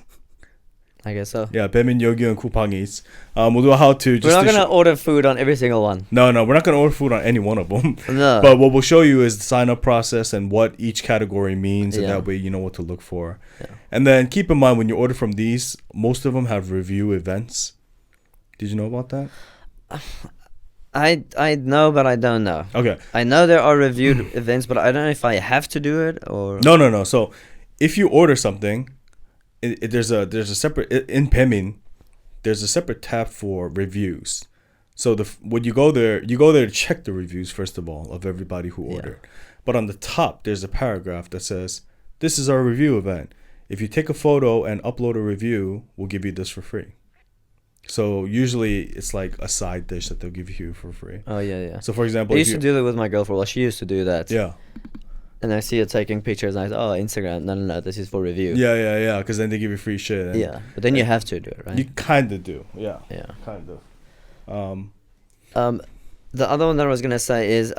I guess so. Yeah, Baemin, Yogiyo, and Coupang Eats. We'll do a how-to. We're not gonna order food on every single one. No, we're not gonna order food on any one of them. No. But what we'll show you is the sign-up process and what each category means, and Yeah. that way you know what to look for. Yeah. And then keep in mind when you order from these, most of them have review events. Did you know about that? I know, but I don't know. Okay. I know there are reviewed events, but I don't know if I have to do it or. No. So if you order something, there's a separate in Baemin, there's a separate tab for reviews. So when you go there to check the reviews first of all of everybody who Yeah. ordered. But on the top there's a paragraph that says, "This is our review event. If you take a photo and upload a review, we'll give you this for free." So usually it's like a side dish that they'll give you for free. Oh yeah. So for example, I if used to do that with my girlfriend. Well, she used to do that. yeah. And I see her taking pictures, and I say, "Oh, Instagram. No. This is for review." Yeah, because then they give you free shit. And Yeah, but then you have to do it, right? You kind of do, yeah. Yeah. Kind of. The other one that I was gonna say is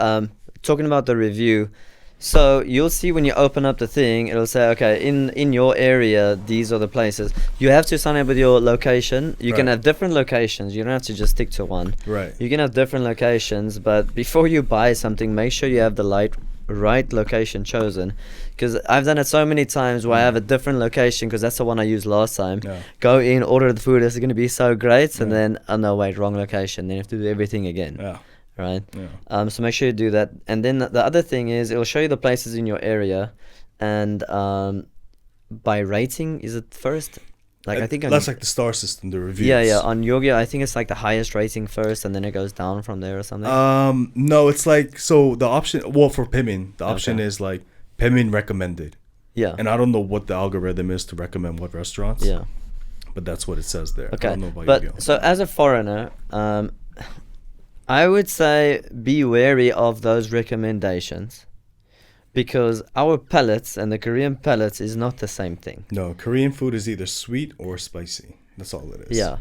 talking about the review. So you'll see when you open up the thing, it'll say, okay, in your area, these are the places. You have to sign up with your location. You can Right. have different locations. You don't have to just stick to one. Right. You can have different locations, but before you buy something, make sure you have the right location chosen. Because I've done it so many times where I have a different location because that's the one I used last time. Yeah. Go in, order the food. It's going to be so great, and Yeah. then oh no, wait, wrong location. Then you have to do everything again. Yeah. Right. Yeah. So make sure you do that. And then the other thing is it'll show you the places in your area, and by rating, is it first? Like I think on, that's like the star system, the reviews. yeah. On Yogiyo, I think it's like the highest rating first, and then it goes down from there or something. No, it's like, so the option. Well, for Baemin, the option Okay. is like Baemin recommended, Yeah. and I don't know what the algorithm is to recommend what restaurants. Yeah. But that's what it says there. I Okay. don't know about But Yogiyo. so as a foreigner, I would say be wary of those recommendations, because our palates and the Korean palates is not the same thing. No, Korean food is either sweet or spicy. That's all it is. Yeah.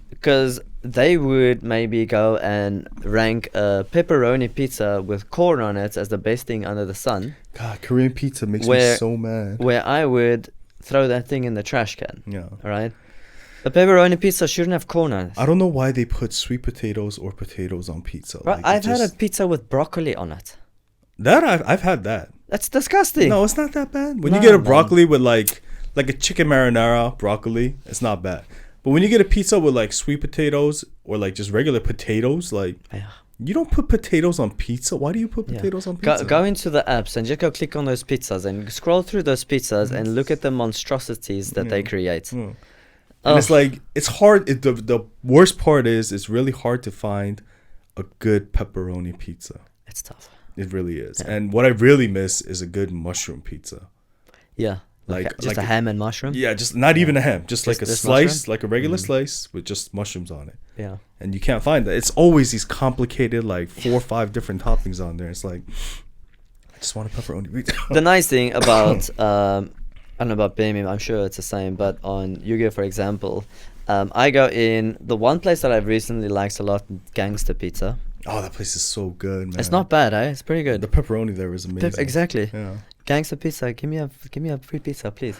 Because they would maybe go and rank a pepperoni pizza with corn on it as the best thing under the sun, God, Korean pizza makes me Where- so mad. where I would throw that thing in the trash can. Yeah. All right? A pepperoni pizza shouldn't have corn on it. I don't know why they put sweet potatoes or potatoes on pizza. Right, Like, I've had a pizza with broccoli on it. that I've had that. That's disgusting. No, it's not that bad. When No, you get a man. broccoli with like a chicken marinara broccoli, it's not bad. But when you get a pizza with like sweet potatoes or like just regular potatoes, like Yeah. you don't put potatoes on pizza. Why do you put Yeah. potatoes on pizza? Go into the apps and just go click on those pizzas and scroll through those pizzas and look at the monstrosities that they create. Mm. Oh, And it's like it's hard. The worst part is it's really hard to find a good pepperoni pizza. it's tough. It really is. Yeah. And what I really miss is a good mushroom pizza. Yeah. Like- just like a a- ham and mushroom. Yeah, just not even a ham, just like a this slice, mushroom? like a regular slice with just mushrooms on it. Yeah. And you can't find that. It's always these complicated, like 4 or 5 different toppings on there. It's like, I just want a pepperoni pizza. The nice thing about I don't know about Baemin, I'm sure it's the same, but on Yogiyo, for example, I go in the one place that I've recently liked a lot, Gangster Pizza. Oh, that place is so good, man. It's not bad, eh? It's pretty good. The pepperoni there is amazing. Exactly. Yeah. Gangster pizza. Give me a free pizza, please.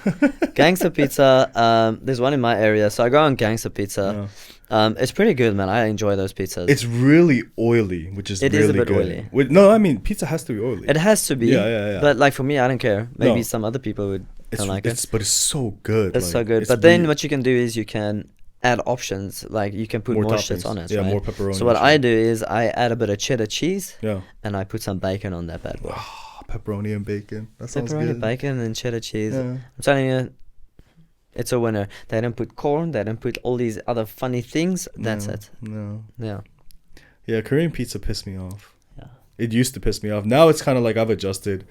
Gangster pizza. There's one in my area, so I go on Gangster Pizza. Yeah. It's pretty good, man. I enjoy those pizzas. It's really oily, which is It really is a bit good. oily. No, I mean pizza has to be oily. It has to be. Yeah. But like for me, I don't care. Maybe No. some other people would It's don't like it. but it's so good. It's like, so good. it's But then weird. what you can do is you can add options. Like you can put more shits toppings. on it. Yeah, right? more pepperoni. So what and I shit. do is I add a bit of cheddar cheese Yeah. and I put some bacon on that bad boy. Pepperoni and bacon. That sounds Pepperoni, good. bacon, and cheddar cheese. Yeah. I'm telling you, it's a winner. They don't put corn. They don't put all these other funny things. That's No, it. No. Yeah. Yeah, Korean pizza pissed me off. Yeah. It used to piss me off. Now it's kind of like I've adjusted,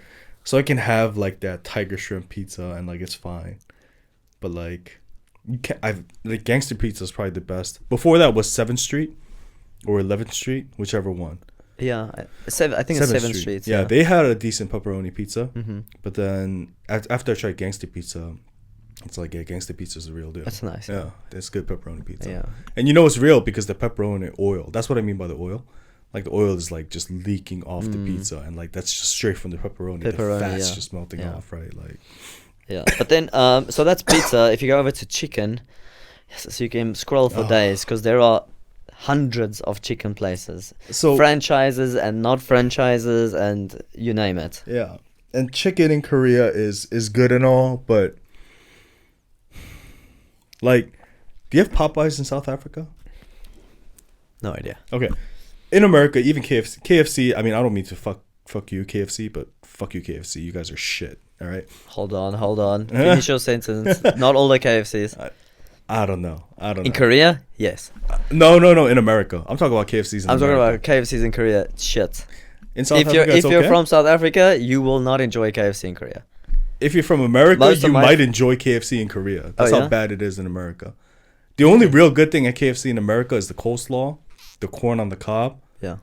so I can have like that tiger shrimp pizza and like it's fine. But like, you can't. Like gangster pizza is probably the best. Before that was 7th Street or 11th Street, whichever one. Yeah. I think it's 7th Street. Yeah, they had a decent pepperoni pizza. Mm-hmm. But then after I tried gangster pizza, it's like, yeah, gangster pizza is the real deal. That's nice. Yeah, it's good pepperoni pizza. Yeah. And you know it's real because the pepperoni oil. That's what I mean by the oil. Like the oil is like just leaking off the pizza, and like that's just straight from the pepperoni. The fat's yeah. just melting Yeah. off, right? Like, Yeah. But then, so that's pizza. If you go over to chicken, yes, so you can scroll for days because there are hundreds of chicken places, so franchises and not franchises, and you name it. yeah. And chicken in Korea is good and all, but like, do you have Popeyes in South Africa? No idea. Okay. In America, even KFC, I mean, I don't mean to fuck you, KFC, but fuck you, KFC. You guys are shit, all right? Hold on. Finish your sentence. Not all the KFCs. I don't know. In Korea, yes. No, in America. I'm talking about KFCs in I'm talking America. about KFCs in Korea. Shit. In South If Africa, it's you're okay? from South Africa, you will not enjoy KFC in Korea. If you're from America, Most of you my- might enjoy KFC in Korea. That's Oh, how yeah? bad it is in America. The only real good thing at KFC in America is the coleslaw, the corn on the cob, Yeah.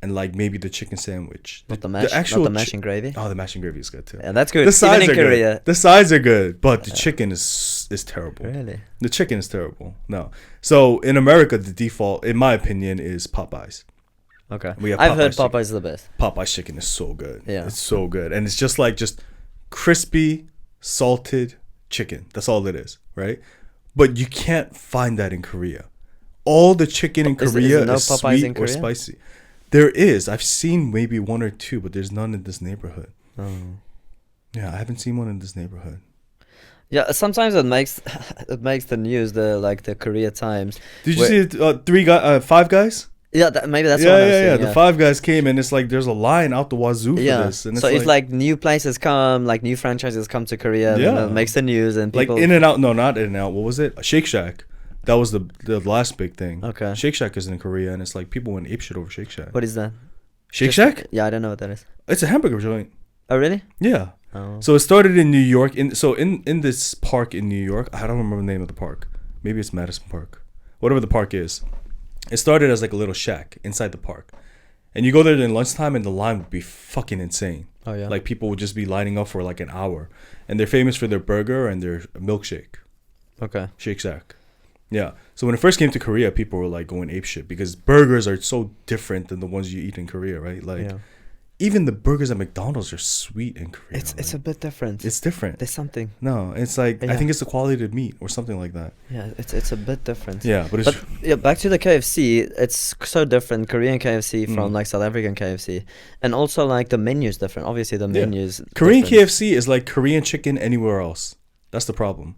and like maybe the chicken sandwich. Not the mash. Not the mash and gravy. Oh, the mash and gravy is good too. Yeah, that's good. The sides Even are in Korea. good. The sides are good, but the chicken is terrible. Really? The chicken is terrible. No. So in America, the default, in my opinion, is Popeyes. Okay. We have I've heard Popeyes chicken. Popeyes is the best. Popeyes chicken is so good. Yeah. It's so good. And it's just crispy, salted chicken. That's all it is, right? But you can't find that in Korea. All the chicken in Is Korea there no is Popeyes sweet in or Korea? spicy. There is. I've seen maybe one or two, but there's none in this neighborhood. Oh. Yeah, I haven't seen one in this neighborhood. Yeah, sometimes it makes the news, the Korea Times. Did you Where- see Five Guys? Yeah, maybe that's yeah, what I'm yeah, saying. yeah. The Five Guys came and it's like there's a line out the wazoo for Yeah. this. And So if like new places come, like new franchises come to Korea, then Yeah. it makes the news and like people. In and Out. No, not In and Out. What was it? Shake Shack. That was the last big thing. Okay. Shake Shack is in Korea, and it's like people went apeshit over Shake Shack. What is that? Shake Just- Shack? Yeah, I don't know what that is. It's a hamburger joint. Oh, really? Yeah. Oh. So it started in New York. In this park in New York, I don't remember the name of the park. Maybe it's Madison Park. Whatever the park is. It started as like a little shack inside the park. And you go there during lunchtime and the line would be fucking insane. Oh, yeah. Like people would just be lining up for like an hour. And they're famous for their burger and their milkshake. Okay. Shake Shack. Yeah. So when it first came to Korea, people were like going apeshit because burgers are so different than the ones you eat in Korea, right? Like Yeah. even the burgers at McDonald's are sweet in Korea. It's a bit different. It's different. There's something. No, it's like I Yeah. think it's the quality of the meat or something like that. Yeah, it's a bit different. Yeah, but it's But yeah, back to the KFC, it's so different Korean KFC from like South African KFC, and also like the menu's different. Obviously, the Yeah. menu's Korean different. KFC is like Korean chicken anywhere else. That's the problem.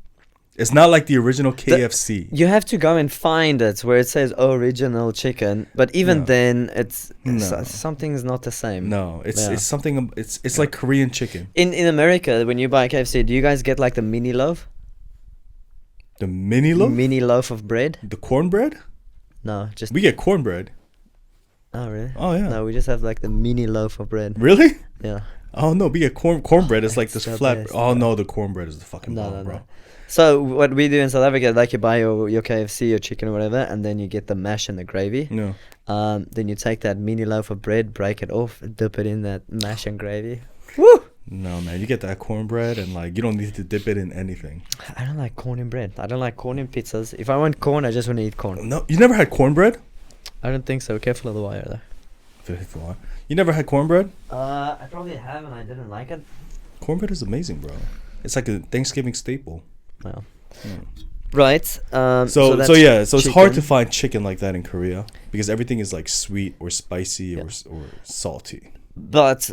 It's not like the original KFC. You have to go and find it where it says original chicken, but even No. then, it's No. something's not the same. No, it's Yeah. it's something. It's like Korean chicken. In America, when you buy KFC, do you guys get like the mini loaf? The mini loaf, Mini loaf of bread? the cornbread. No, just We get cornbread. oh really? Oh yeah. No, we just have like the mini loaf of bread. Really? Yeah. Oh no, we get cornbread. It's like It's this the flat. best. Oh no, the cornbread is the fucking No, bomb, no, bro. no. So what we do in South Africa, like you buy your KFC or chicken or whatever, and then you get the mash and the gravy. No. Then you take that mini loaf of bread, break it off, dip it in that mash and gravy. Woo! No man, you get that cornbread and like you don't need to dip it in anything. I don't like corn in bread. I don't like corn in pizzas. If I want corn, I just want to eat corn. No, you never had cornbread? I don't think so. Careful of the wire there. 54. You never had cornbread? I probably have, and I didn't like it. Cornbread is amazing, bro. It's like a Thanksgiving staple. Well, Mm. right. So that's it's hard to chicken. find chicken like that in Korea because everything is like sweet or spicy or salty. But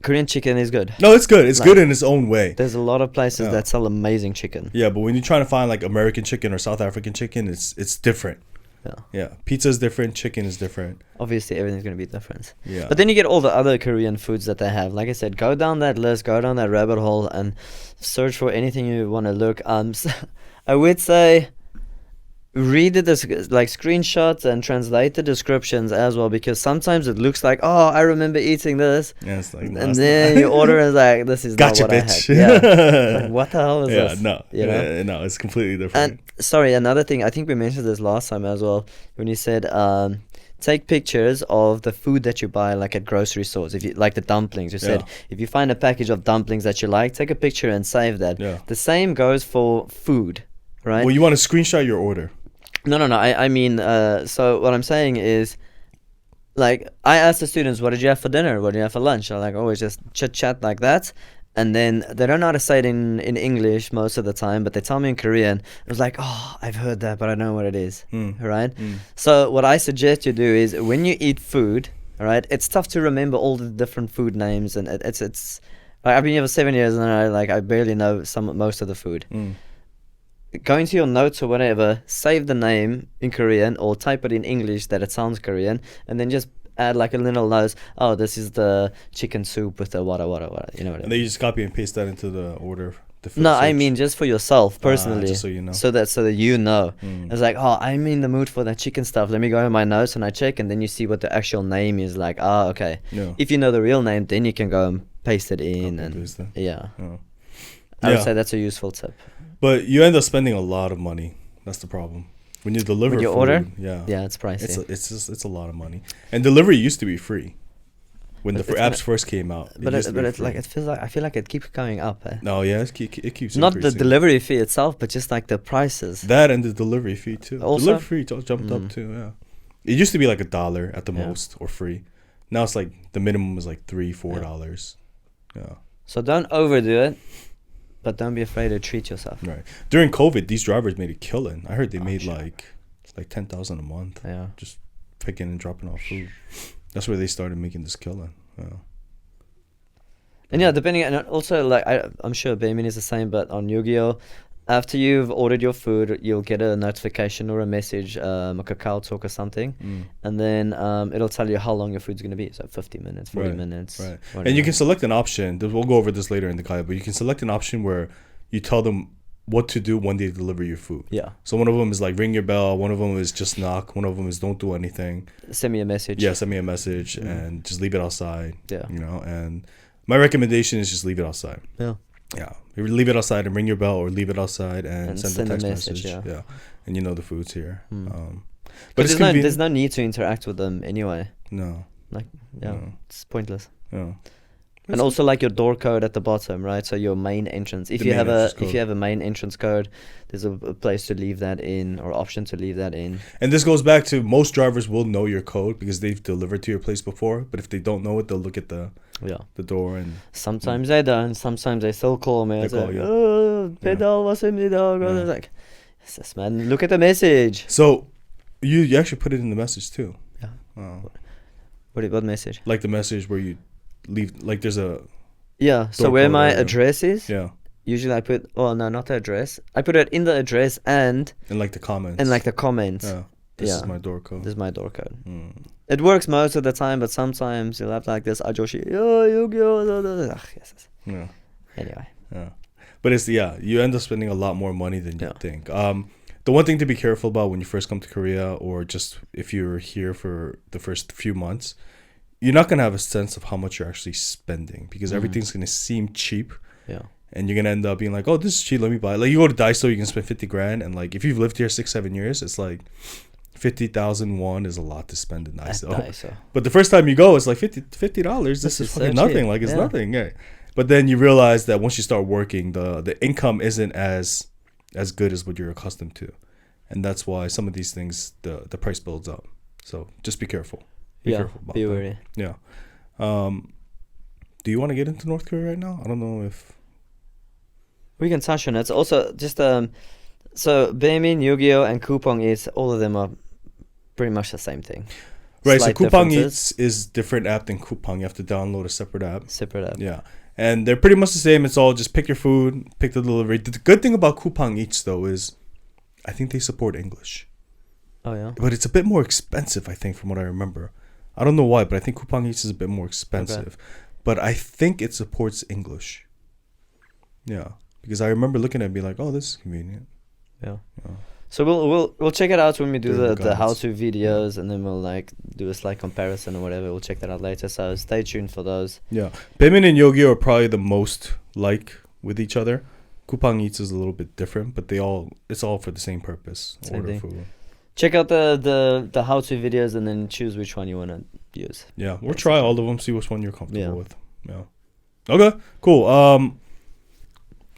Korean chicken is good. No, it's good. It's Like- good in its own way. There's a lot of places Yeah. that sell amazing chicken. Yeah, but when you're trying to find like American chicken or South African chicken, it's different. Yeah. Yeah, pizza is different. Chicken is different. Obviously, everything's going to be different. Yeah, But then you get all the other Korean foods that they have. Like I said, go down that list, go down that rabbit hole, and search for anything you want to look. I would say read like screenshots and translate the descriptions as well, because sometimes it looks like, oh, I remember eating this, yeah, it's like and then you order and it's like, this is gotcha, not what bitch. I had. Yeah. Like, what the hell is Yeah, this? no, You know? no, it's completely different. And sorry, another thing, I think we mentioned this last time as well, when you said take pictures of the food that you buy, like at grocery stores. If you like the dumplings, you said if you find a package of dumplings that you like, take a picture and save that. Yeah. The same goes for food, right? Well, you want to screenshot your order. No. I mean, so what I'm saying is, like, I ask the students, what did you have for dinner? What did you have for lunch? I like always just chit chat like that. And then they don't know how to say it in English most of the time, but they tell me in Korean. It was like, oh, I've heard that, but I don't know what it is. Right? So what I suggest you do is when you eat food, all right, it's tough to remember all the different food names, and it's like, I've been here for 7 years, and I barely know most of the food. Go into your notes or whatever, save the name in Korean or type it in English that it sounds Korean, and then just add like a little note. Oh, this is the chicken soup with the what. You know what I And mean? then you just copy and paste that into the order. The food No, I search. mean just for yourself personally, just so you know. so that you know. It's like, oh, I'm in the mood for that chicken stuff. Let me go in my notes and I check, and then you see what the actual name is. Like, oh, okay. Yeah. If you know the real name, then you can go and paste it in, Copy and and paste it. yeah, Oh. I would Yeah. say that's a useful tip. But you end up spending a lot of money. That's the problem. When you deliver When you food, order? yeah, Yeah, it's pricey. it's a lot of money. And delivery used to be free when But the it's apps not- first came out. But used to be it's like free. I feel like it keeps going up. Eh? No, yeah, it keeps Not the increasing. delivery fee itself, but just like the prices. That and the delivery fee too. Also? Delivery fee jumped up too. Yeah, it used to be like $1 at the Yeah. most or free. Now it's like the minimum is like $3-4. Yeah, So don't overdo it, but don't be afraid to treat yourself. right. During COVID, these drivers made a killing. I heard they made sure. like 10,000 a month Yeah. just picking and dropping off food. That's where they started making this killing. Yeah. And yeah, depending, and also like I'm sure Baemin is the same, but on Yogiyo, after you've ordered your food, you'll get a notification or a message, a Kakao Talk or something, and then it'll tell you how long your food's gonna be. So 50 minutes, 40 Right, minutes, Right. whatever. And you can select an option. We'll go over this later in the guide, but you can select an option where you tell them what to do when they deliver your food. Yeah. So one of them is like ring your bell. One of them is just knock. One of them is don't do anything. Send me a message. Yeah, send me a message and just leave it outside. Yeah. You know, and my recommendation is just leave it outside. Yeah. Yeah. You leave it outside and ring your bell, or leave it outside and, And send send a a text message, message. yeah. And you know the food's here. But But it's there's no need to interact with them anyway. No. Like, yeah, No. it's pointless. Yeah. And also like your door code at the bottom, right? So your main entrance. If The you main have entrance if code. you have a main entrance code, there's a place to leave that in, or option to leave that in. And this goes back to most drivers will know your code because they've delivered to your place before. But if they don't know it, they'll look at the Yeah. door and Sometimes they don't. Sometimes they still call me. They It's call like, you. oh, pedal was in the dog. Yeah. Like, yes, man, look at the message. so you actually put it in the message too. Yeah. Oh. What message? Like the message where you leave, like there's a Yeah. So Door where code my area. address is, yeah, usually I put. Oh no, not the address. I put it in the address and and like the comments like the comments. yeah. This is Yeah. my door code. This is my door code. Mm. It works most of the time, but sometimes you'll have like this Ajoshi. Oh, Yogiyo. Yes. Yeah, Anyway. yeah. But it's you end up spending a lot more money than you Yeah. think. The one thing to be careful about when you first come to Korea, or just if you're here for the first few months, you're not gonna have a sense of how much you're actually spending because everything's gonna seem cheap. Yeah. And you're gonna end up being like, oh, this is cheap, let me buy it. Like you go to Daiso, you can spend 50 grand, and like if you've lived here 6-7 years, it's like 50,000 won is a lot to spend in Daiso. Daiso. But the first time you go, it's like $50. This This is is fucking so nothing. cheap. Like it's Yeah. nothing. Yeah. But then you realize that once you start working, the income isn't as good as what you're accustomed to, and that's why some of these things the price builds up. So just be careful. Be Yeah, careful about be that. wary. Yeah. Do you want to get into North Korea right now? I don't know if. We can touch on it. Also, just so Baemin, Yogiyo, and Coupang Eats, all of them are pretty much the same thing. Right, so Slight Coupang differences. Eats is different app than Coupang. You have to download a separate app. Separate app. Yeah. And they're pretty much the same. It's all just pick your food, pick the delivery. The good thing about Coupang Eats, though, is I think they support English. Oh yeah. But it's a bit more expensive, I think, from what I remember. I don't know why, but I think Coupang Eats is a bit more expensive. But I think it supports English. Yeah. Because I remember looking at it and be like, oh, this is convenient. Yeah. Yeah. So we'll check it out when we do During the the guides. how-to videos, and then we'll like do a slight comparison or whatever. We'll check that out later. So stay tuned for those. Yeah. Baemin and Yogiyo are probably the most like with each other. Coupang Eats is a little bit different, but it's all for the same purpose. Same Order thing. food. Check out the how-to videos and then choose which one you want to use. Yeah, we'll try all of them, see which one you're comfortable Yeah. with. Yeah. Okay, cool.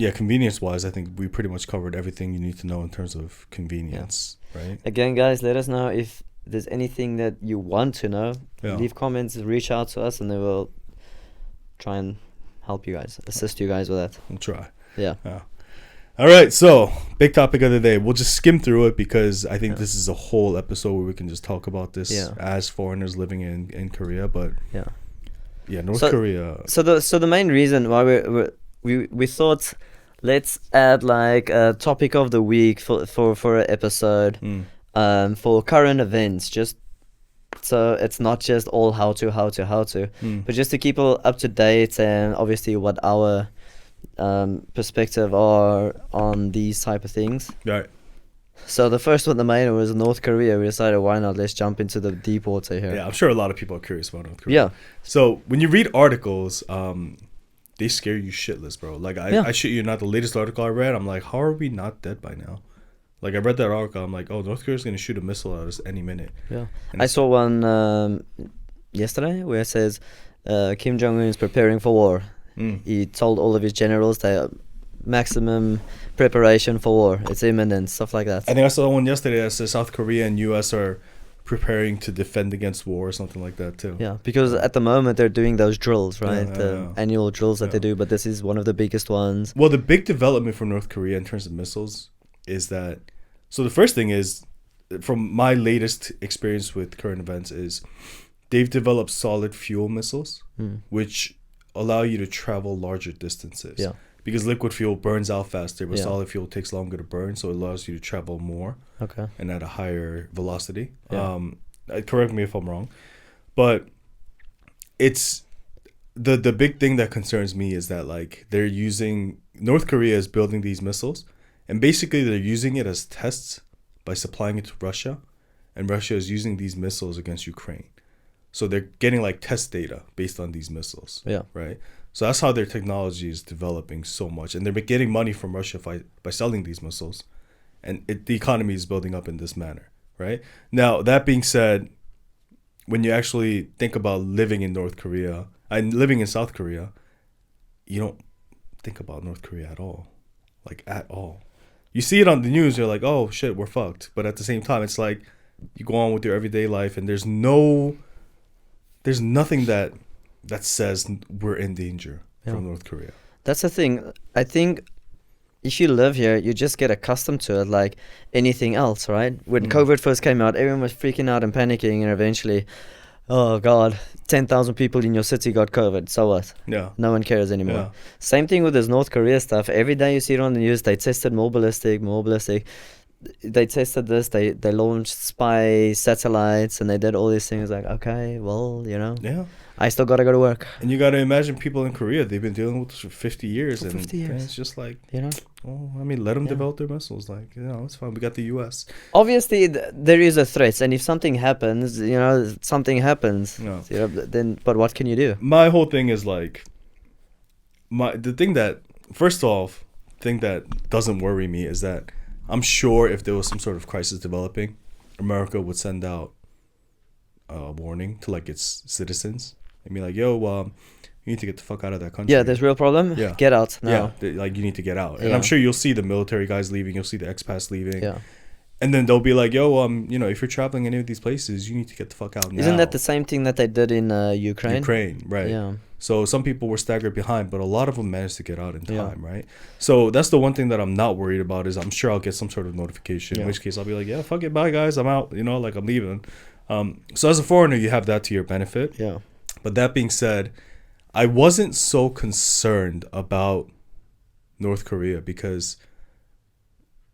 Yeah, convenience-wise, I think we pretty much covered everything you need to know in terms of convenience, right? Again, guys, let us know if there's anything that you want to know. Yeah. Leave comments, reach out to us, and then we'll try and help you guys, assist you guys with that. We'll try. Yeah. All right, so big topic of the day. We'll just skim through it because I think Yeah. this is a whole episode where we can just talk about this Yeah. as foreigners living in Korea. But Yeah. North So- Korea. So the main reason why we thought let's add like a topic of the week for an episode for current events, just so it's not just all how to but just to keep people up to date, and obviously what our perspective are on these type of things. Right. So the first one, the main one, was North Korea. We decided, why not, let's jump into the deep water here. Yeah, I'm sure a lot of people are curious about North Korea. Yeah. So when you read articles, they scare you shitless, bro. Like Yeah. I shit you not, the latest article I read, I'm like, how are we not dead by now? Like I read that article, I'm like, oh, North Korea's gonna shoot a missile at us any minute. Yeah, And I saw one yesterday where it says Kim Jong Un is preparing for war. He told all of his generals that maximum preparation for war. It's imminent, stuff like that. I think I saw one yesterday that says South Korea and US are preparing to defend against war or something like that too. Yeah, because at the moment they're doing those drills, right? Yeah, the yeah. annual drills that Yeah. they do, but this is one of the biggest ones. Well, the big development for North Korea in terms of missiles is that, so the first thing is, from my latest experience with current events, is they've developed solid fuel missiles, which allow you to travel larger distances. Yeah. Because liquid fuel burns out faster, but Yeah. solid fuel takes longer to burn, so it allows you to travel more Okay. and at a higher velocity. Yeah. Correct me if I'm wrong, but it's the big thing that concerns me is that like North Korea is building these missiles, and basically they're using it as tests by supplying it to Russia, and Russia is using these missiles against Ukraine. So they're getting like test data based on these missiles. Yeah. Right. So that's how their technology is developing so much, and they're getting money from Russia by selling these missiles, and the economy is building up in this manner. Right. Now, that being said, when you actually think about living in North Korea and living in South Korea, you don't think about North Korea at all. Like, at all. You see it on the news, you're like, oh, shit, we're fucked. But at the same time, it's like you go on with your everyday life, and there's nothing that says we're in danger from North Korea. That's the thing. I think if you live here, you just get accustomed to it like anything else, right? When COVID first came out, everyone was freaking out and panicking, and eventually, oh God, 10,000 people in your city got COVID. So what? Yeah. No one cares anymore. Yeah. Same thing with this North Korea stuff. Every day you see it on the news, they tested more ballistic. They tested this, they launched spy satellites, and they did all these things. Like, okay, well, Yeah. I still gotta go to work. And you got to imagine people in Korea, they've been dealing with this for 50 years. For 50 and years. it's just like, Well, I mean, let them Yeah. develop their missiles. Like, it's fine. We got the U.S. obviously there is a threat, and if something happens, something happens. No. Then, but what can you do? My whole thing is like, first off, thing that doesn't worry me is that I'm sure if there was some sort of crisis developing, America would send out a warning to like its citizens and be like, yo, you need to get the fuck out of that country. Yeah, there's real problem. Yeah. Get out now. Like you need to get out. And Yeah. I'm sure you'll see the military guys leaving. You'll see the expats leaving. Yeah. And then they'll be like, yo, you know, if you're traveling any of these places, you need to get the fuck out now. Isn't that the same thing that they did in Ukraine? Ukraine, right. Yeah. So some people were staggered behind, but a lot of them managed to get out in time, right? So that's the one thing that I'm not worried about is I'm sure I'll get some sort of notification, in which case I'll be like, yeah, fuck it, bye guys, I'm out, you know, like I'm leaving. So as a foreigner, you have that to your benefit. Yeah. But that being said, I wasn't so concerned about North Korea because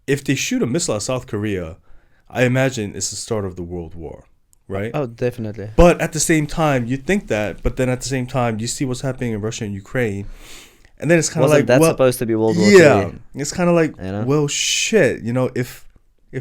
if they shoot a missile at South Korea, I imagine it's the start of the World War, right? Oh, definitely. But at the same time, you think that, but then at the same time, you see what's happening in Russia and Ukraine, and then it's kind of like, that's well, supposed to be World War yeah, III? it's kind of like, You know? well, shit, you know, if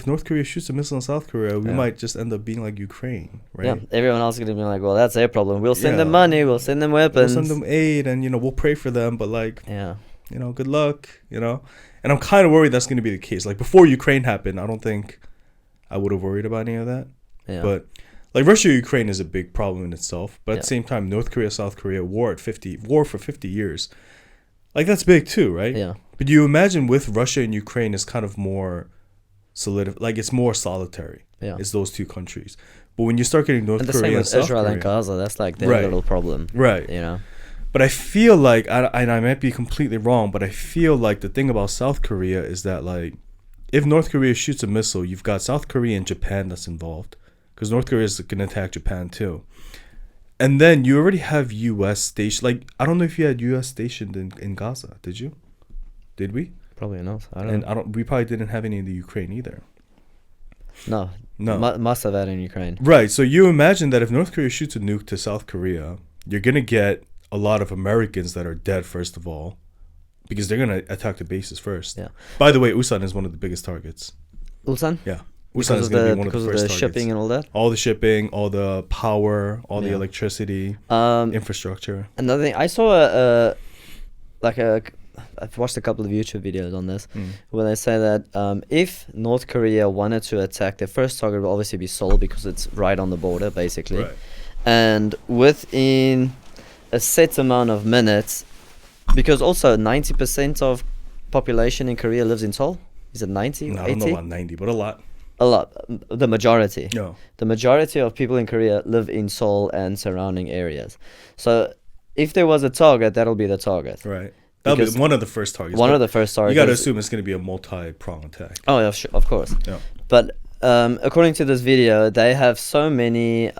North Korea shoots a missile in South Korea, we might just end up being like Ukraine, right? Yeah, everyone else is going to be like, well, that's their problem. We'll send them Yeah. money, we'll send them weapons. We'll send them aid, and, you know, we'll pray for them, but like, Yeah. you know, good luck, you know? And I'm kind of worried that's going to be the case. Like, before Ukraine happened, I don't think I would have worried about any of that. Yeah. But, like, Russia-Ukraine is a big problem in itself. But at the Yeah. same time, North Korea, South Korea, war for 50 years. Like, that's big too, right? Yeah. But you imagine with Russia and Ukraine, it's kind of more like, it's more solitary. Yeah. It's those two countries. But when you start getting North And the Korea same and with South Israel Korea, and Gaza. That's like their Right. little problem. Right. You know? But I feel like, and I might be completely wrong, but I feel like the thing about South Korea is that, like, if North Korea shoots a missile, you've got South Korea and Japan that's involved. Because North Korea is going to attack Japan too. And then you already have U.S. stationed. Like, I don't know if you had U.S. stationed in Gaza. Did you? Did we? Probably not. I don't know. We probably didn't have any in the Ukraine either. No. No. Must have had in Ukraine. Right. So you imagine that if North Korea shoots a nuke to South Korea, you're going to get a lot of Americans that are dead, first of all, because they're going to attack the bases first. Yeah. By the way, Ulsan is one of the biggest targets. Ulsan? Yeah. Because Ulsan is of going to the, be one of the because of first the targets. shipping and all that? All the shipping, all the power, all the Yeah. electricity, Um, infrastructure. Another thing, I saw I've watched a couple of YouTube videos on this where they say that if North Korea wanted to attack, their first target will obviously be Seoul because it's right on the border, basically. Right. And within a set amount of minutes, because also 90% of population in Korea lives in Seoul. Is it 90? No, I 80? don't know about 90, but a lot. A lot. The majority. No. The majority of people in Korea live in Seoul and surrounding areas. So if there was a target, that'll be the target. Right. That'll be Because one of the first targets. One but of the first targets. You got to assume it's going to be a multi-pronged attack. Oh, yeah, of course. Yeah. But according to this video, they have so many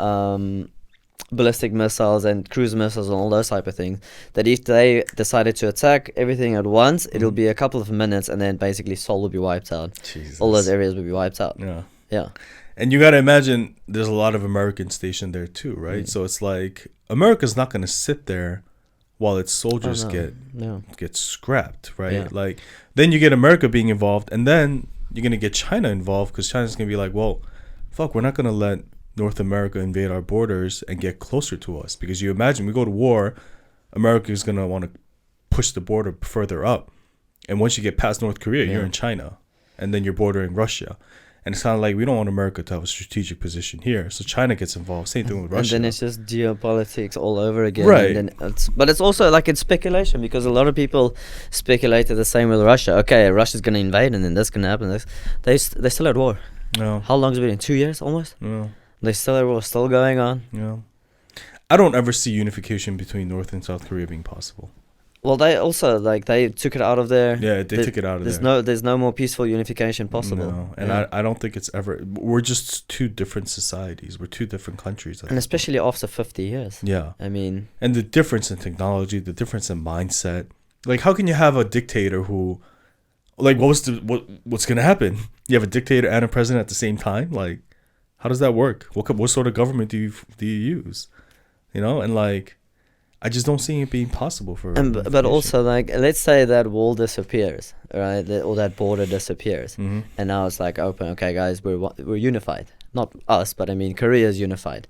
ballistic missiles and cruise missiles and all those type of things that if they decided to attack everything at once, it'll be a couple of minutes and then basically Seoul will be wiped out. Jesus. All those areas will be wiped out. Yeah. Yeah. And you got to imagine there's a lot of Americans stationed there too, right? So it's like America's not going to sit there while its soldiers get scrapped, right? Yeah. Like, then you get America being involved, and then you're going to get China involved because China's going to be like, well, fuck, we're not going to let North America invade our borders and get closer to us. Because you imagine we go to war, America is going to want to push the border further up. And once you get past North Korea, you're in China. And then you're bordering Russia. And it's kind of like, we don't want America to have a strategic position here. So China gets involved. Same thing with Russia. And then it's just geopolitics all over again. Right. And then but it's also like it's speculation because a lot of people speculated the same with Russia. Okay, Russia's going to invade and then this going to happen. They're still at war. No. How long has it been? 2 years almost? No. They're still at war, still going on. Yeah. I don't ever see unification between North and South Korea being possible. Well, they also they took it out of there. Yeah, they took it out of there. There's no more peaceful unification possible. No, and Yeah. I don't think it's ever. We're just two different societies. We're two different countries. And especially after 50 years. Yeah. I mean, And the difference in technology, the difference in mindset. Like, how can you have a dictator who, like, what's gonna happen? You have a dictator and a president at the same time. Like, how does that work? What sort of government do you use? You know, and like, I just don't see it being possible for. and but also like let's say that wall disappears, right? Or that border disappears, and now it's like open. Okay, guys, we're unified. Not us, but I mean Korea is unified.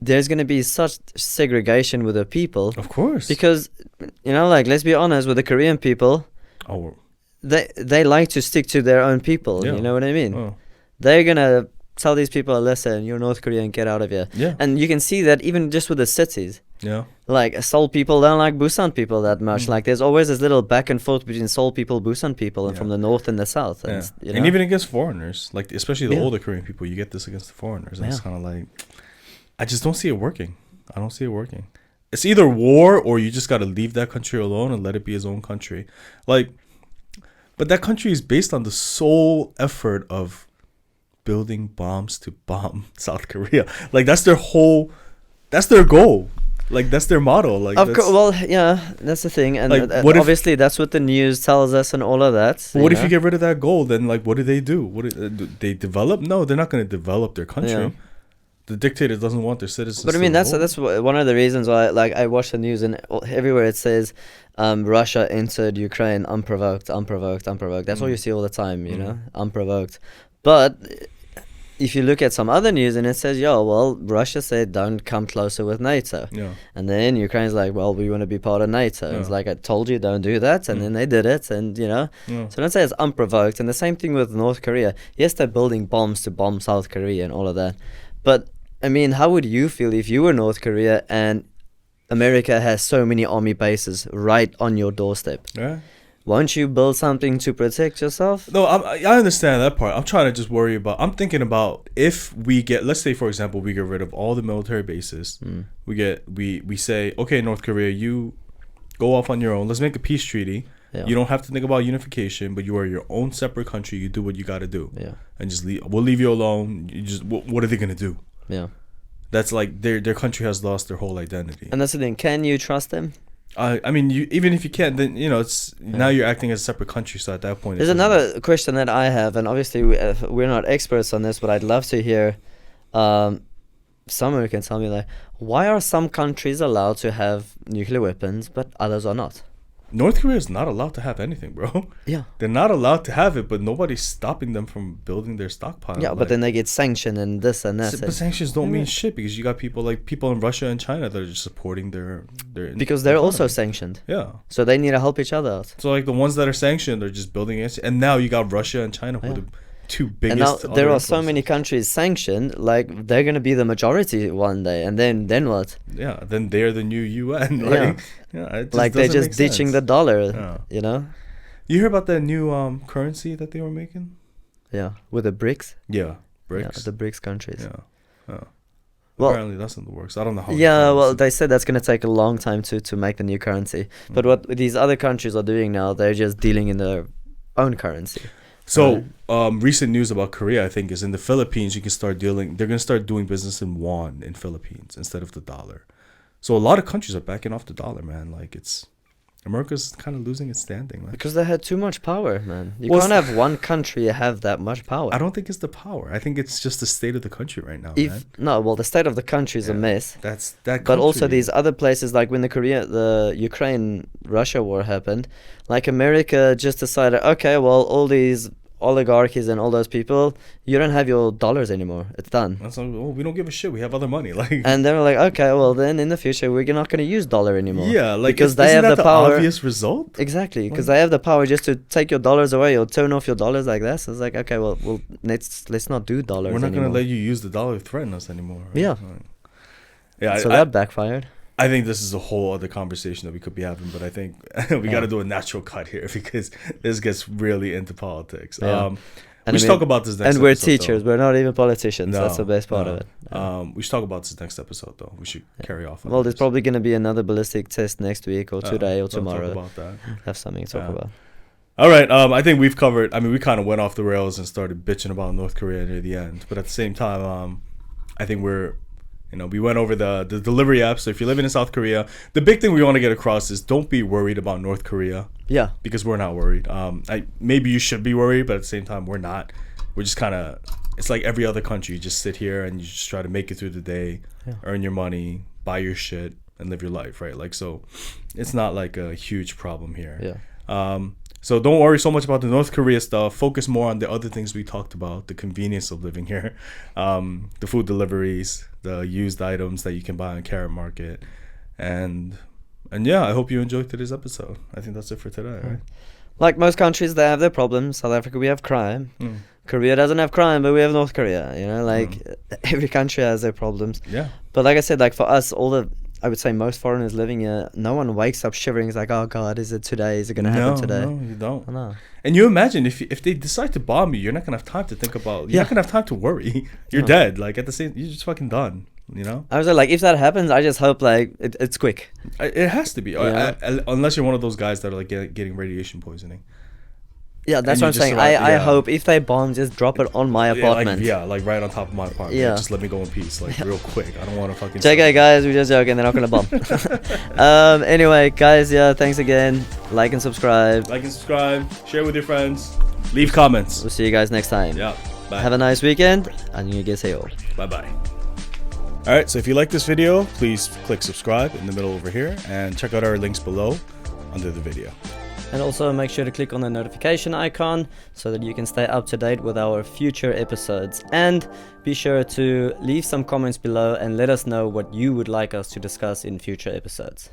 There's gonna be such segregation with the people, Of course. because like let's be honest with the Korean people, Oh. they like to stick to their own people. Yeah. You know what I mean? Oh. They're gonna tell these people, listen, you're North Korean, get out of here. Yeah. And you can see that even just with the cities. Yeah. Like Seoul people don't like Busan people that much. Mm. Like there's always this little back and forth between Seoul people, Busan people, and Yeah. from the north and the south. And, Yeah. you know? And even against foreigners, like especially the Yeah. older Korean people, you get this against the foreigners. And it's Yeah. kind of like, I just don't see it working. I don't see it working. It's either war or you just got to leave that country alone and let it be his own country. Like, but that country is based on the sole effort of building bombs to bomb South Korea. Like that's their goal. Like that's their motto. Like Of that's- course, well, yeah, that's the thing, and Like, what if- obviously that's what the news tells us and all of that. What if know? you get rid of that goal? Then like, what do? Do they develop? No, they're not going to develop their country. Yeah. The dictator doesn't want their citizens. But I mean, to that's one of the reasons why, like, I watch the news and everywhere it says, Russia entered Ukraine unprovoked. That's all you see all the time, you know, unprovoked. But if you look at some other news and it says, yo, well, Russia said don't come closer with NATO. Yeah. And then Ukraine's like, well, we want to be part of NATO. Yeah. It's like, I told you, don't do that. And then they did it. And, you know, Yeah. so don't say it's unprovoked. And the same thing with North Korea. Yes, they're building bombs to bomb South Korea and all of that. But, I mean, how would you feel if you were North Korea and America has so many army bases right on your doorstep? Yeah. Won't you build something to protect yourself? No, I understand that part. I'm trying to just worry about. I'm thinking about if we get, let's say for example, we get rid of all the military bases. We say, okay, North Korea, you go off on your own. Let's make a peace treaty. Yeah. You don't have to think about unification, but you are your own separate country. You do what you got to do. Yeah. And just leave. We'll leave you alone. You just what are they gonna do? Yeah. That's like their country has lost their whole identity. And that's the thing. Can you trust them? I mean, you even if you can't, then you know it's now you're acting as a separate country. So at that point, There's another question that I have, and obviously we're not experts on this, but I'd love to hear someone who can tell me, like, why are some countries allowed to have nuclear weapons but others are not? North Korea is not allowed to have anything, bro. Yeah. They're not allowed to have it, but nobody's stopping them from building their stockpile. Yeah, but then they get sanctioned and this and that. But sanctions don't mean shit because you got people in Russia and China that are just supporting their Because they're also economy. sanctioned. Yeah. So they need to help each other out. So like the ones that are sanctioned are just building it, and now you got Russia and China who are the two biggest. And now there other are so many influences. countries sanctioned, like they're going to be the majority one day. And then what? Yeah, then they're the new UN. Like, it just Like they're doesn't just make ditching sense. the dollar, Yeah. you know? You hear about that new currency that they were making? Yeah. With the BRICS. Yeah, BRICS. Yeah, the BRICS countries. Yeah. Well, apparently that's in the works. I don't know how. yeah, well, they said that's going to take a long time to make the new currency. But what these other countries are doing now, they're just dealing in their own currency. So, recent news about Korea, I think, is in the Philippines. You can start dealing. They're gonna start doing business in won in Philippines instead of the dollar. So a lot of countries are backing off the dollar, man. Like America's kind of losing its standing. Like, Because they had too much power, man. You Well, can't have one country have that much power. I don't think it's the power. I think it's just the state of the country right now, man. No, well, the state of the country is a Yeah. mess. That's that. But also country- these other places, like when the Ukraine-Russia war happened, like America just decided, okay, well, all these oligarchies and all those people, you don't have your dollars anymore. It's done. That's like, oh, we don't give a shit. We have other money. Like, And they were like, okay, well, then in the future, we're not going to use dollar anymore. yeah, like because they isn't have that the power. obvious result. Exactly, because they have the power just to take your dollars away or turn off your dollars like that. So it's like, okay, well, let's not do dollars We're not anymore. gonna let you use the dollar to threaten us anymore. Right? Yeah. Like, yeah. So I that backfired. I think this is a whole other conversation that we could be having, but I think we got to do a natural cut here because this gets really into politics. Yeah. We should talk about this next And we're episode, teachers. though. We're not even politicians. That's the best part no. of it. We should talk about this next episode, though. We should carry off. on Well, there's this. probably going to be another ballistic test next week or today or Don't tomorrow. Talk about that. Have something to talk Yeah. about. All right. I think we've covered. I mean, we kind of went off the rails and started bitching about North Korea near the end, but at the same time, I think we went over the delivery apps. So if you're living in South Korea, the big thing we want to get across is don't be worried about North Korea. Yeah. Because we're not worried. Maybe you should be worried, but at the same time, we're not. We're just kind of, it's like every other country. You just sit here and you just try to make it through the day, earn your money, buy your shit, and live your life, right? Like, so it's not like a huge problem here. Yeah. So don't worry so much about the North Korea stuff. Focus more on the other things we talked about, the convenience of living here, the food deliveries, the used items that you can buy on Karrot Market. And yeah, I hope you enjoyed today's episode. I think that's it for today, right? Like most countries, they have their problems. South Africa, we have crime. Korea doesn't have crime, but we have North Korea. You know, like every country has their problems. Yeah. But like I said, like for us, I would say most foreigners living here, no one wakes up shivering. It's like, oh God, is it today? Is it going to happen today? No, you don't. I know. And you imagine if they decide to bomb you, you're not gonna have time to think about. You're Yeah. not gonna have time to worry. You're No. dead. Like at the same, you're just fucking done. You know. I was like, if that happens, I just hope like it's quick. It has to be, Yeah. unless you're one of those guys that are like getting radiation poisoning. Yeah, that's And what you I'm just saying. survive- I yeah. hope if they bomb, just drop it on my apartment. Like right on top of my apartment. Yeah. Just let me go in peace, like real quick. I don't want to fucking. JK guys, we're just joking. They're not gonna bomb. Anyway, guys, yeah, thanks again. Like and subscribe. Like and subscribe. Share with your friends. Leave comments. We'll see you guys next time. Yeah. Bye. Have a nice weekend. 안녕히계세요. Bye bye. All right. So if you like this video, please click subscribe in the middle over here, and check out our links below under the video. And also make sure to click on the notification icon so that you can stay up to date with our future episodes. And be sure to leave some comments below and let us know what you would like us to discuss in future episodes.